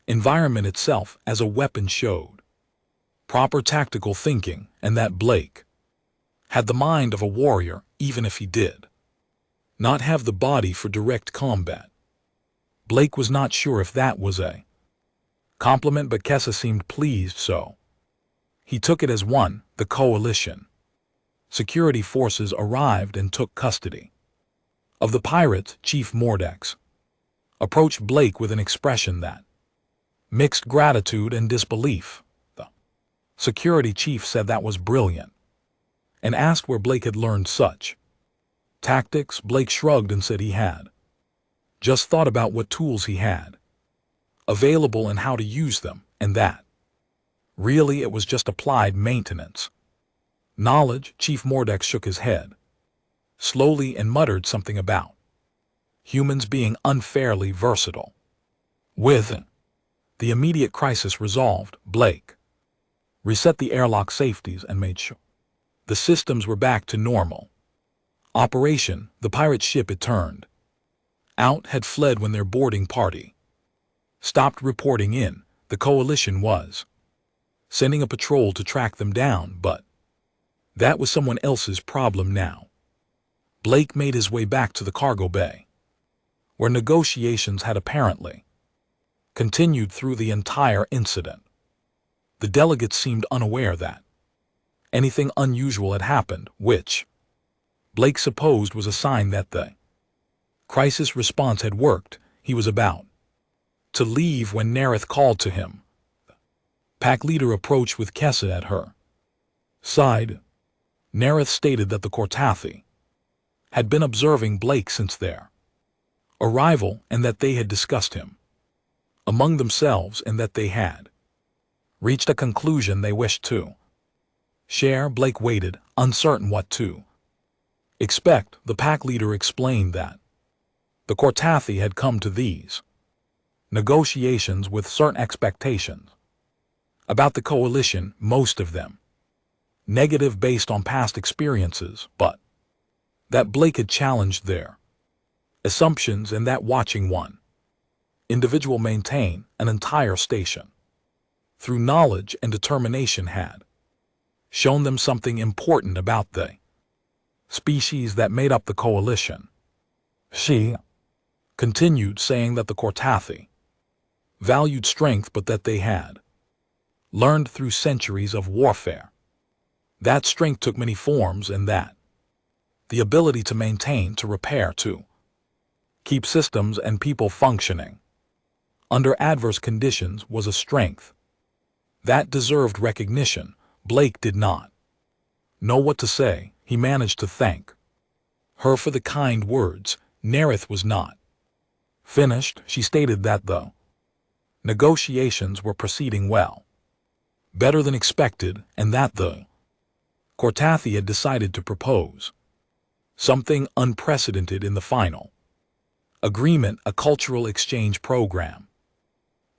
environment itself as a weapon showed proper tactical thinking, and that Blake had the mind of a warrior even if he did not have the body for direct combat. Blake was not sure if that was a compliment, but Kessa seemed pleased, so he took it as one. The coalition security forces arrived and took custody of the pirates. Chief Mordex approached Blake with an expression that mixed gratitude and disbelief. The security chief said that was brilliant and asked where Blake had learned such tactics. Blake shrugged and said he had just thought about what tools he had available and how to use them, and that really it was just applied maintenance knowledge. Chief Mordex shook his head slowly and muttered something about humans being unfairly versatile. With the immediate crisis resolved, Blake reset the airlock safeties and made sure the systems were back to normal operation. The pirate ship it turned out had fled when their boarding party stopped reporting in. The coalition was sending a patrol to track them down, but that was someone else's problem now. Blake made his way back to the cargo bay, where negotiations had apparently continued through the entire incident. The delegates seemed unaware that anything unusual had happened, which Blake supposed was a sign that the crisis response had worked. He was about to leave when Nerith called to him. The pack leader approached with Kessa at her side. Nerith stated that the Kortathi had been observing Blake since their arrival, and that they had discussed him among themselves, and that they had reached a conclusion they wished to share. Blake waited, uncertain what to expect. The pack leader explained that the Kortathi had come to these negotiations with certain expectations about the coalition, most of them negative based on past experiences, but that Blake had challenged their assumptions, and that watching one individual maintain an entire station through knowledge and determination had shown them something important about the species that made up the coalition. She continued, saying that the Kortathi valued strength, but that they had learned through centuries of warfare that strength took many forms, and that the ability to maintain, to repair, to keep systems and people functioning under adverse conditions was a strength that deserved recognition. Blake did not know what to say. He managed to thank her for the kind words. Nerith was not finished. She stated that the negotiations were proceeding well, better than expected, and that the Kortathi had decided to propose something unprecedented in the final agreement, a cultural exchange program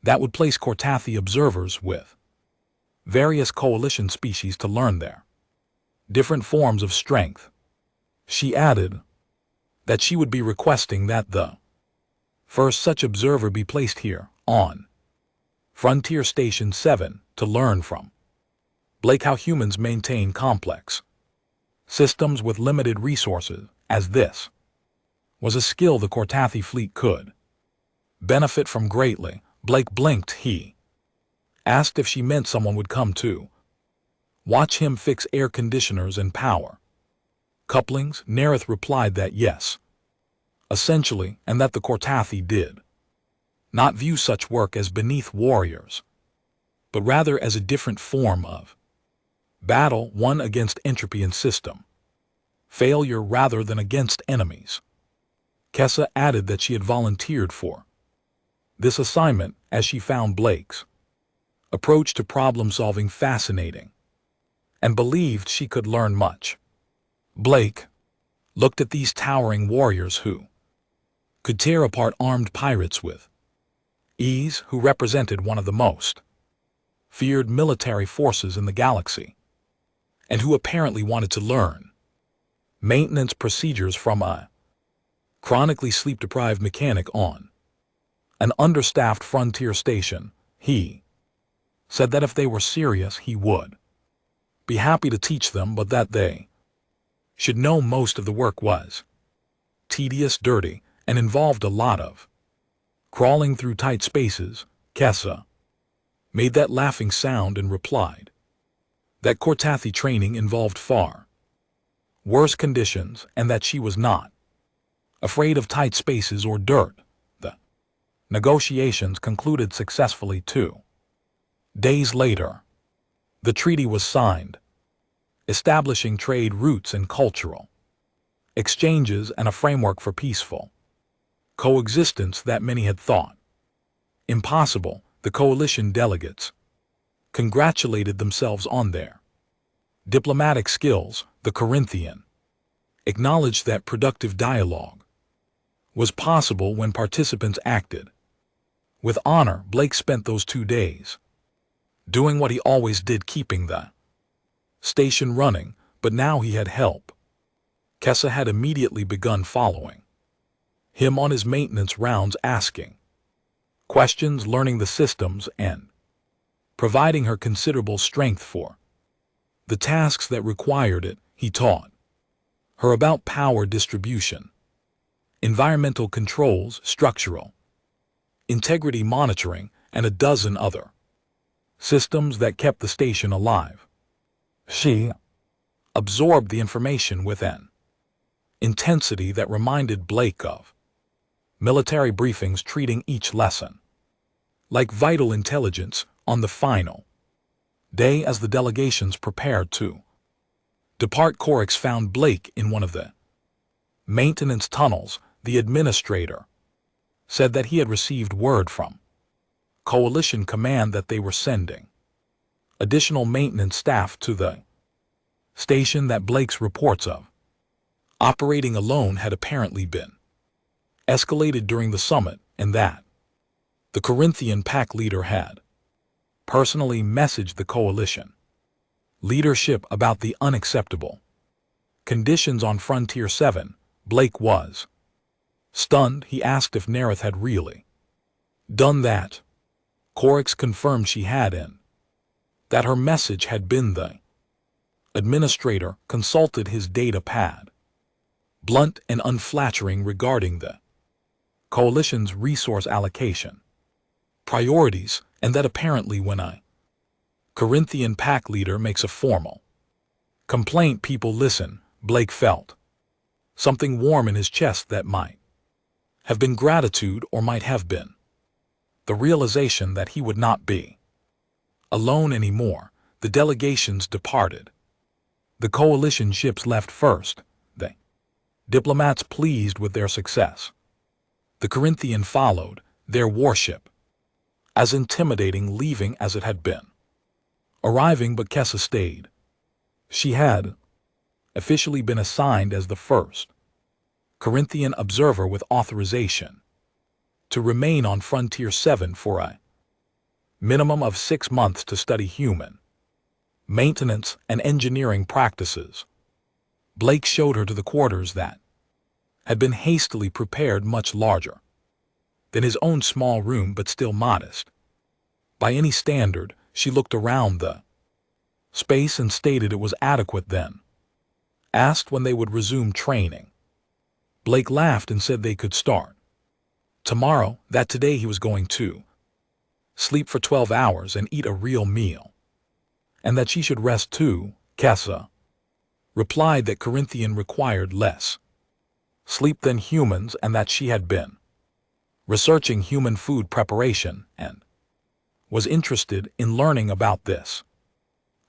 that would place Kortathi observers with various coalition species to learn their different forms of strength. She added that she would be requesting that the first such observer be placed here on Frontier Station 7 to learn from Blake how humans maintain complex systems with limited resources, as this was a skill the Kortathi fleet could benefit from greatly. Blake blinked. He asked if she meant someone would come to watch him fix air conditioners and power couplings. Nerith replied that yes, essentially, and that the Kortathi did not view such work as beneath warriors, but rather as a different form of battle, one against entropy and system failure rather than against enemies. Kessa added that she had volunteered for this assignment as she found Blake's approach to problem-solving fascinating and believed she could learn much. Blake looked at these towering warriors who could tear apart armed pirates with ease, who represented one of the most feared military forces in the galaxy, and who apparently wanted to learn maintenance procedures from a chronically sleep-deprived mechanic on an understaffed frontier station. He said that if they were serious, he would be happy to teach them, but that they should know most of the work was tedious, dirty, and involved a lot of crawling through tight spaces. Kessa made that laughing sound and replied that Cortathi training involved far worse conditions and that she was not afraid of tight spaces or dirt. The negotiations concluded successfully 2 days later. The treaty was signed, establishing trade routes and cultural exchanges and a framework for peaceful coexistence that many had thought impossible. The coalition delegates congratulated themselves on their diplomatic skills. The Corinthian acknowledged that productive dialogue was possible when participants acted with honor. Blake spent those 2 days doing what he always did, keeping the station running, but now he had help. Kessa had immediately begun following him on his maintenance rounds, asking questions, learning the systems, and providing her considerable strength for the tasks that required it. He taught her about power distribution, environmental controls, structural integrity monitoring, and a dozen other systems that kept the station alive. She absorbed the information with an intensity that reminded Blake of military briefings, treating each lesson like vital intelligence. On the final day, as the delegations prepared to depart, Corix found Blake in one of the maintenance tunnels. The administrator said that he had received word from Coalition Command that they were sending additional maintenance staff to the station, that Blake's reports of operating alone had apparently been escalated during the summit, and that the Corinthian pack leader had personally messaged the coalition leadership about the unacceptable conditions on Frontier 7. Blake was stunned. He asked if Nerith had really done that. Corix confirmed she had, and that her message had been the administrator consulted his data pad, blunt and unflattering regarding the coalition's resource allocation priorities, and that apparently when a Corinthian pack leader makes a formal complaint, people listen. Blake felt something warm in his chest that might have been gratitude or might have been the realization that he would not be alone anymore. The delegations departed. The coalition ships left first, the diplomats pleased with their success. The Corinthian followed, their warship as intimidating, leaving as it had been arriving, but Kessa stayed. She had officially been assigned as the first Corinthian observer with authorization to remain on Frontier 7 for a minimum of 6 months to study human maintenance and engineering practices. Blake showed her to the quarters that had been hastily prepared, much larger than his own small room, but still modest by any standard. She looked around the space and stated it was adequate, then asked when they would resume training. Blake laughed and said they could start tomorrow, that today he was going to sleep for 12 hours and eat a real meal, and that she should rest too. Kessa replied that Corinthian required less sleep than humans, and that she had been researching human food preparation and was interested in learning about this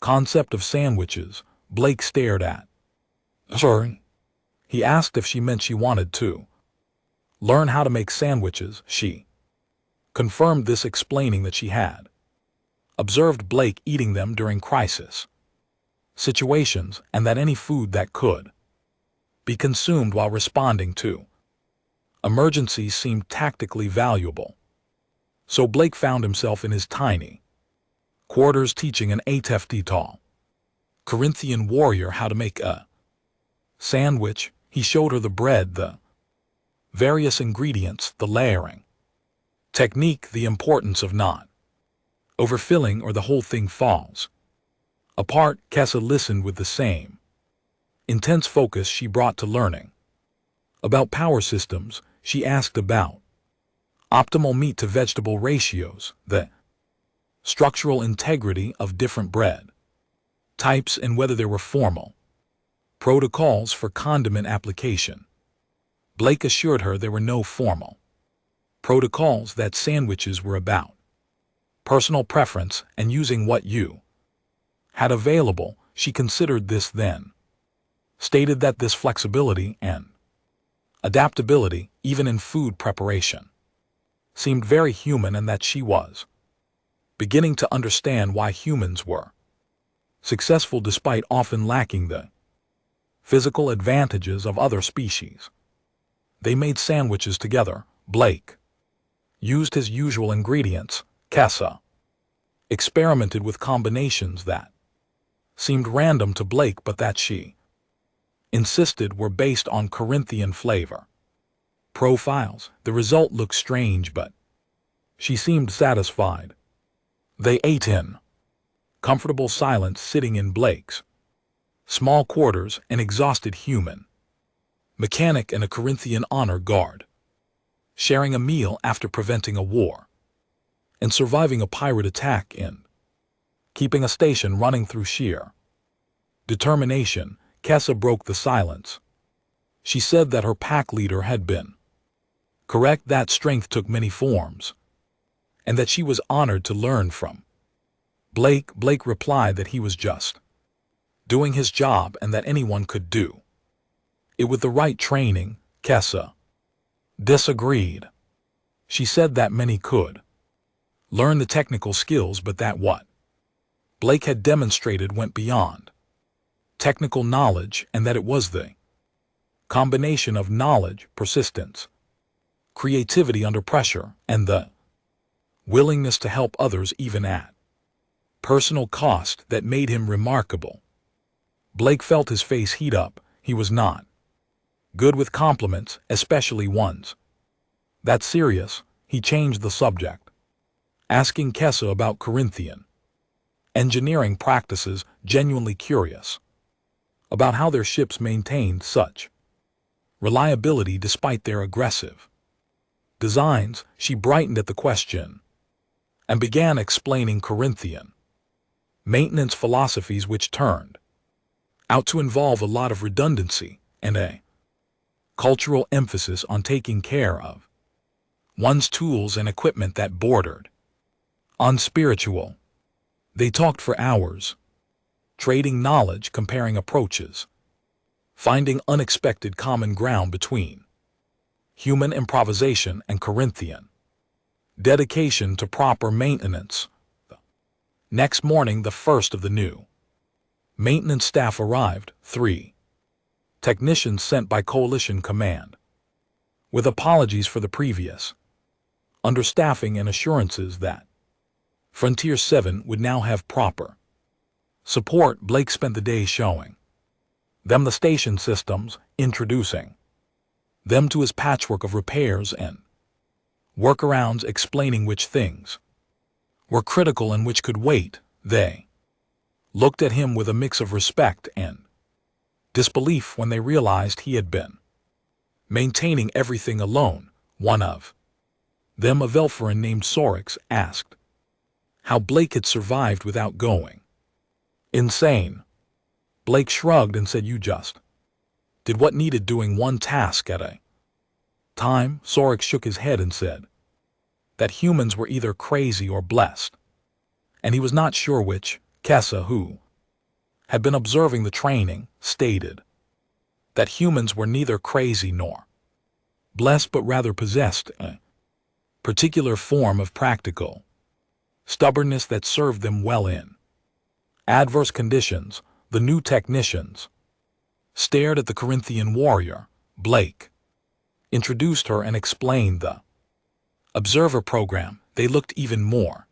concept of sandwiches. Blake stared at her. He asked if she meant she wanted to learn how to make sandwiches. She confirmed this, explaining that she had observed Blake eating them during crisis situations, and that any food that could be consumed while responding to emergencies seemed tactically valuable. So Blake found himself in his tiny quarters teaching an 8-FT tall Corinthian warrior how to make a sandwich. He showed her the bread, the various ingredients, the layering, Technique, the importance of not overfilling or the whole thing falls apart. Kessa listened with the same intense focus she brought to learning. About power systems, she asked about optimal meat-to-vegetable ratios, the structural integrity of different bread types, and whether there were formal protocols for condiment application. Blake assured her there were no formal protocols, that sandwiches were about personal preference and using what you had available. She considered this, then stated that this flexibility and adaptability, even in food preparation, seemed very human, and that she was beginning to understand why humans were successful despite often lacking the physical advantages of other species. They made sandwiches together. Blake used his usual ingredients. Kessa experimented with combinations that seemed random to Blake, but that she insisted were based on Corinthian flavor profiles. The result looked strange, but she seemed satisfied. They ate in comfortable silence, sitting in Blake's small quarters, an exhausted human mechanic and a Corinthian honor guard, sharing a meal after preventing a war and surviving a pirate attack and keeping a station running through sheer determination. Kessa broke the silence. She said that her pack leader had been correct, that strength took many forms, and that she was honored to learn from Blake. Blake replied that he was just doing his job and that anyone could do it with the right training. Kessa disagreed. She said that many could learn the technical skills, but that what Blake had demonstrated went beyond technical knowledge, and that it was the combination of knowledge, persistence, creativity under pressure, and the willingness to help others even at personal cost that made him remarkable. Blake felt his face heat up. He was not good with compliments, especially ones that serious. He changed the subject, asking Kessa about Corinthian engineering practices, genuinely curious about how their ships maintained such reliability despite their aggressive designs. She brightened at the question and began explaining Corinthian maintenance philosophies, which turned out to involve a lot of redundancy and a cultural emphasis on taking care of one's tools and equipment that bordered on spiritual. They talked for hours, trading knowledge, comparing approaches, finding unexpected common ground between human improvisation and Corinthian dedication to proper maintenance. Next morning, the first of the new maintenance staff arrived, 3 technicians sent by Coalition Command, with apologies for the previous understaffing and assurances that Frontier 7 would now have proper support. Blake spent the day showing them the station systems, introducing them to his patchwork of repairs and workarounds, explaining which things were critical and which could wait. They looked at him with a mix of respect and disbelief when they realized he had been maintaining everything alone. One of them, a Velforan named Sorix, asked how Blake had survived without going insane. Blake shrugged and said, "You just did what needed doing, one task at a time." Sorix shook his head and said that humans were either crazy or blessed, and he was not sure which. Kessa, who had been observing the training, stated that humans were neither crazy nor blessed, but rather possessed a particular form of practical stubbornness that served them well in adverse conditions. The new technicians stared at the Corinthian warrior. Blake introduced her and explained the observer program. They looked even more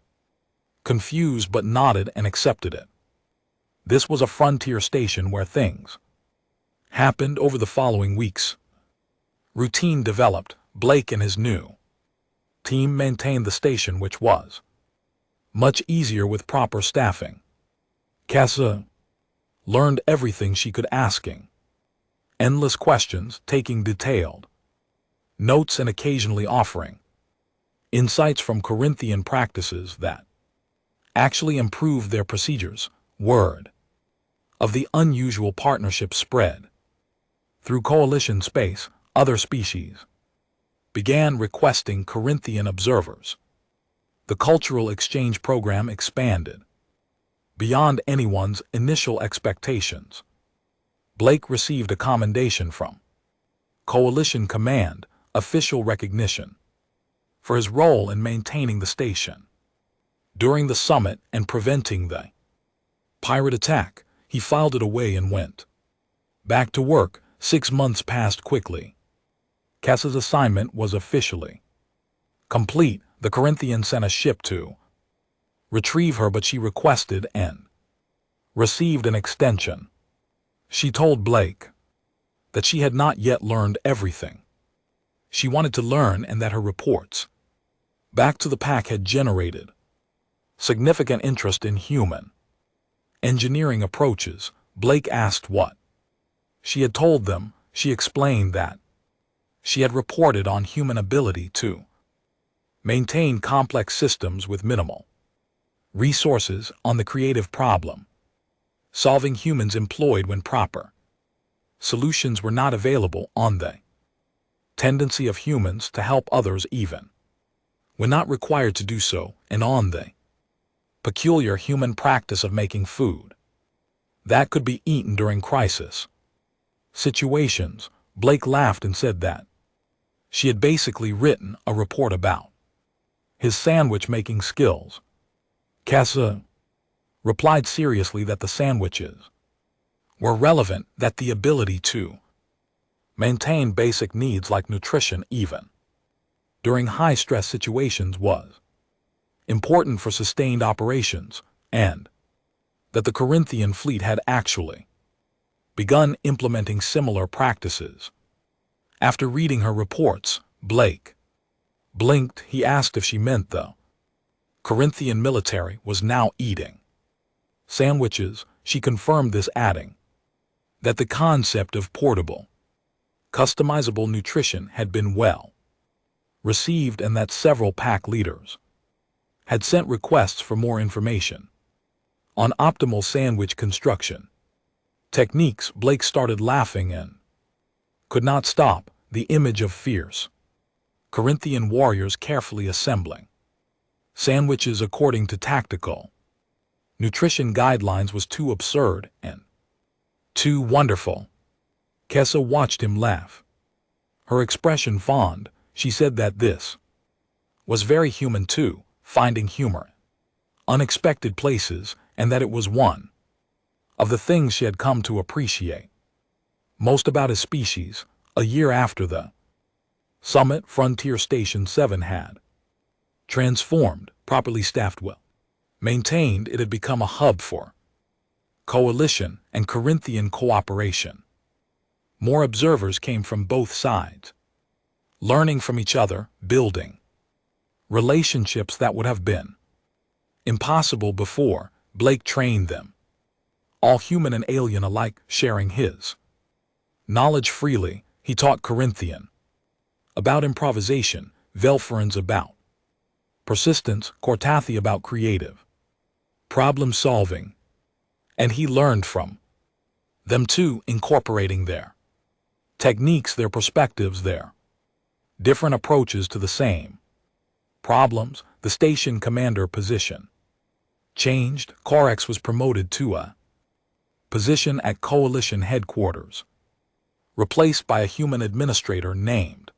confused but nodded and accepted it. This was a frontier station where things happened over the following weeks. Routine developed. Blake and his new team maintained the station, which was much easier with proper staffing. Kessa learned everything she could, asking endless questions, taking detailed notes, and occasionally offering insights from Corinthian practices that actually improved their procedures. Word of the unusual partnership spread through coalition space. Other species began requesting Corinthian observers. The cultural exchange program expanded beyond anyone's initial expectations. Blake received a commendation from Coalition Command, official recognition, for his role in maintaining the station during the summit and preventing the pirate attack. He filed it away and went back to work. 6 months passed quickly. Kessa's assignment was officially complete. The Corinthians sent a ship to retrieve her, but she requested and received an extension. She told Blake that she had not yet learned everything she wanted to learn, and that her reports back to the pack had generated significant interest in human engineering approaches. Blake asked what she had told them. She explained that she had reported on human ability to maintain complex systems with minimal resources, on the creative problem solving humans employed when proper solutions were not available, on the tendency of humans to help others even when not required to do so, and on the peculiar human practice of making food that could be eaten during crisis situations. Blake laughed and said that she had basically written a report about his sandwich-making skills. Kessa replied seriously that the sandwiches were relevant, that the ability to maintain basic needs like nutrition even during high-stress situations was important for sustained operations, and that the Corinthian fleet had actually begun implementing similar practices. After reading her reports, Blake blinked. He asked if she meant the Corinthian military was now eating sandwiches. She confirmed this, adding that the concept of portable, customizable nutrition had been well received, and that several pack leaders had sent requests for more information on optimal sandwich construction techniques. Blake started laughing and could not stop. The image of fierce Corinthian warriors carefully assembling sandwiches according to tactical nutrition guidelines was too absurd and too wonderful. Kessa watched him laugh, her expression fond. She said that this was very human too, finding humor in unexpected places, and that it was one of the things she had come to appreciate most about his species. A year after the summit, Frontier Station 7 had transformed, properly staffed, well maintained. It had become a hub for coalition and Corinthian cooperation. More observers came from both sides, learning from each other, building relationships that would have been impossible before. Blake trained them, all human and alien alike, sharing his knowledge freely. He taught Corinthian about improvisation, Velferans about persistence, Cortathi about creative problem solving, and he learned from them too, incorporating their techniques, their perspectives, their different approaches to the same problems. The station commander position changed. Corex was promoted to a position at coalition headquarters, replaced by a human administrator named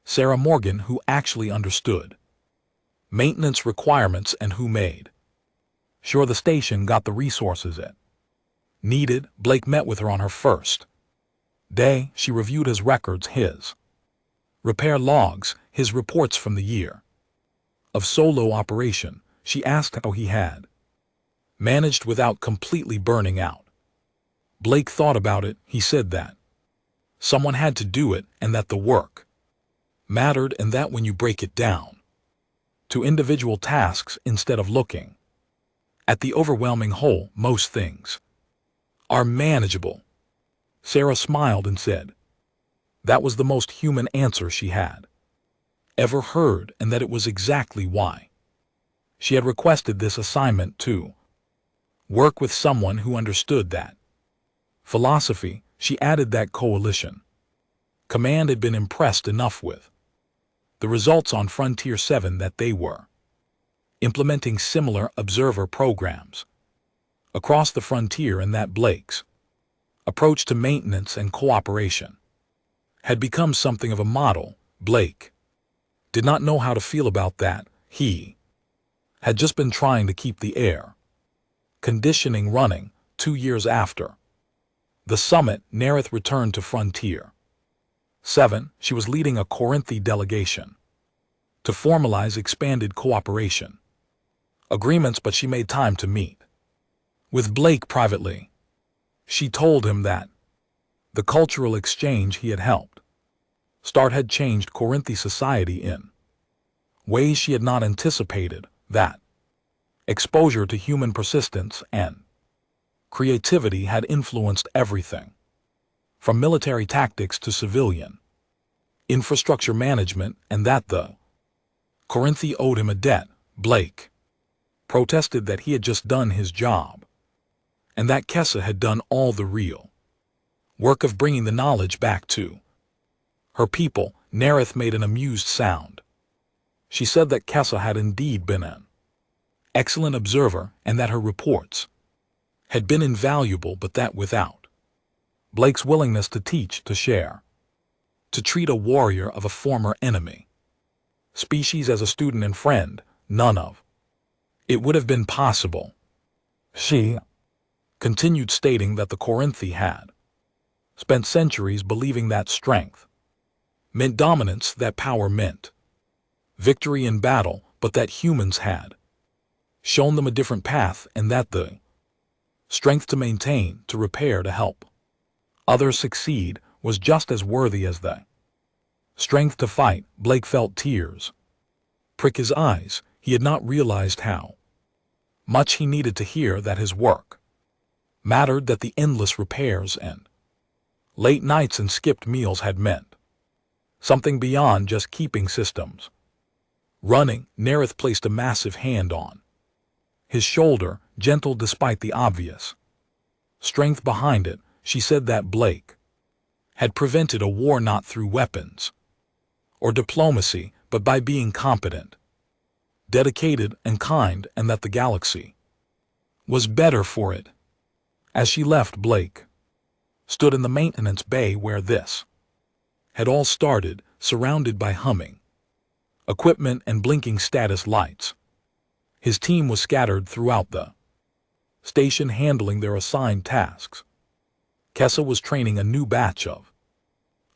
Sarah Morgan, who actually understood maintenance requirements and who made sure the station got the resources it needed. Blake met with her on her first day. She reviewed his records, his repair logs, his reports from the year of solo operation. She asked how he had managed without completely burning out. Blake thought about it. He said that someone had to do it, and that the work mattered, and that when you break it down, to individual tasks instead of looking at the overwhelming whole. Most things are manageable. Sarah smiled and said that was the most human answer she had ever heard, and that it was exactly why she had requested this assignment to work with someone who understood that philosophy. She added that Coalition Command had been impressed enough with the results on Frontier 7 that they were implementing similar observer programs across the frontier, and that Blake's approach to maintenance and cooperation had become something of a model. Blake did not know how to feel about that. He had just been trying to keep the air conditioning running. 2 years after the summit, Nerith returned to Frontier 7. She was leading a Corinthi delegation to formalize expanded cooperation agreements, but she made time to meet with Blake privately. She told him that the cultural exchange he had helped start had changed Corinthi society in ways she had not anticipated, that exposure to human persistence and creativity had influenced everything from military tactics to civilian infrastructure management, and that the Corinthi owed him a debt. Blake protested that he had just done his job, and that Kessa had done all the real work of bringing the knowledge back to her people. Nerith made an amused sound. She said that Kessa had indeed been an excellent observer, and that her reports had been invaluable, but that without Blake's willingness to teach, to share, to treat a warrior of a former enemy species as a student and friend, none of it would have been possible. She continued, stating that the Corinthi had spent centuries believing that strength meant dominance, that power meant victory in battle, but that humans had shown them a different path, and that the strength to maintain, to repair, to help others succeed was just as worthy as the strength to fight. Blake felt tears prick his eyes. He had not realized how much he needed to hear that his work mattered, that the endless repairs and late nights and skipped meals had meant something beyond just keeping systems running. Nerith placed a massive hand on his shoulder, gentle despite the obvious strength behind it. She said that Blake had prevented a war not through weapons or diplomacy, but by being competent, dedicated, and kind, and that the galaxy was better for it. As she left, Blake stood in the maintenance bay where this had all started, surrounded by humming equipment and blinking status lights. His team was scattered throughout the station, handling their assigned tasks. Kessa was training a new batch of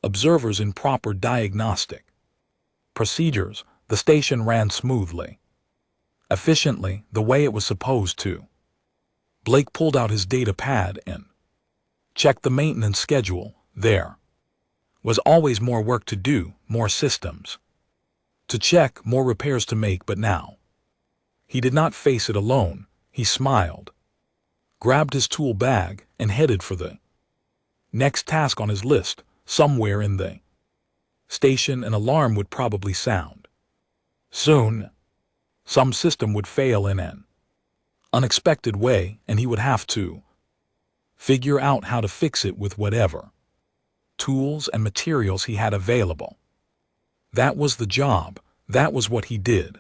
observers in proper diagnostic procedures. The station ran smoothly, efficiently, the way it was supposed to. Blake pulled out his data pad and checked the maintenance schedule. There was always more work to do, more systems to check, more repairs to make, but now he did not face it alone. He smiled, grabbed his tool bag, and headed for the next task on his list. Somewhere in the station, an alarm would probably sound soon. Some system would fail in an unexpected way, and he would have to figure out how to fix it with whatever tools and materials he had available. That was the job. That was what he did.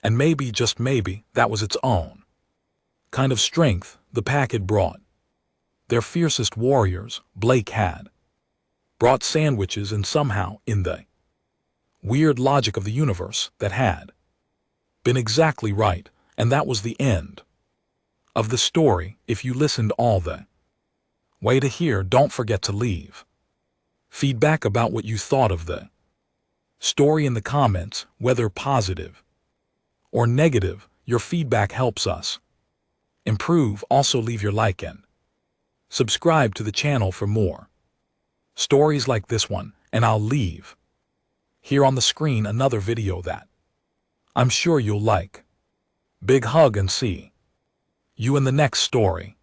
And maybe, just maybe, that was its own kind of strength the pack had brought. Their fiercest warriors. Blake had brought sandwiches, and somehow, in the weird logic of the universe, that had been exactly right, and that was the end of the story. If you listened all the way to here, don't forget to leave feedback about what you thought of the story in the comments, whether positive or negative. Your feedback helps us improve. Also, leave your like and subscribe to the channel for more stories like this one, and I'll leave here on the screen another video that I'm sure you'll like. Big hug and see you in the next story.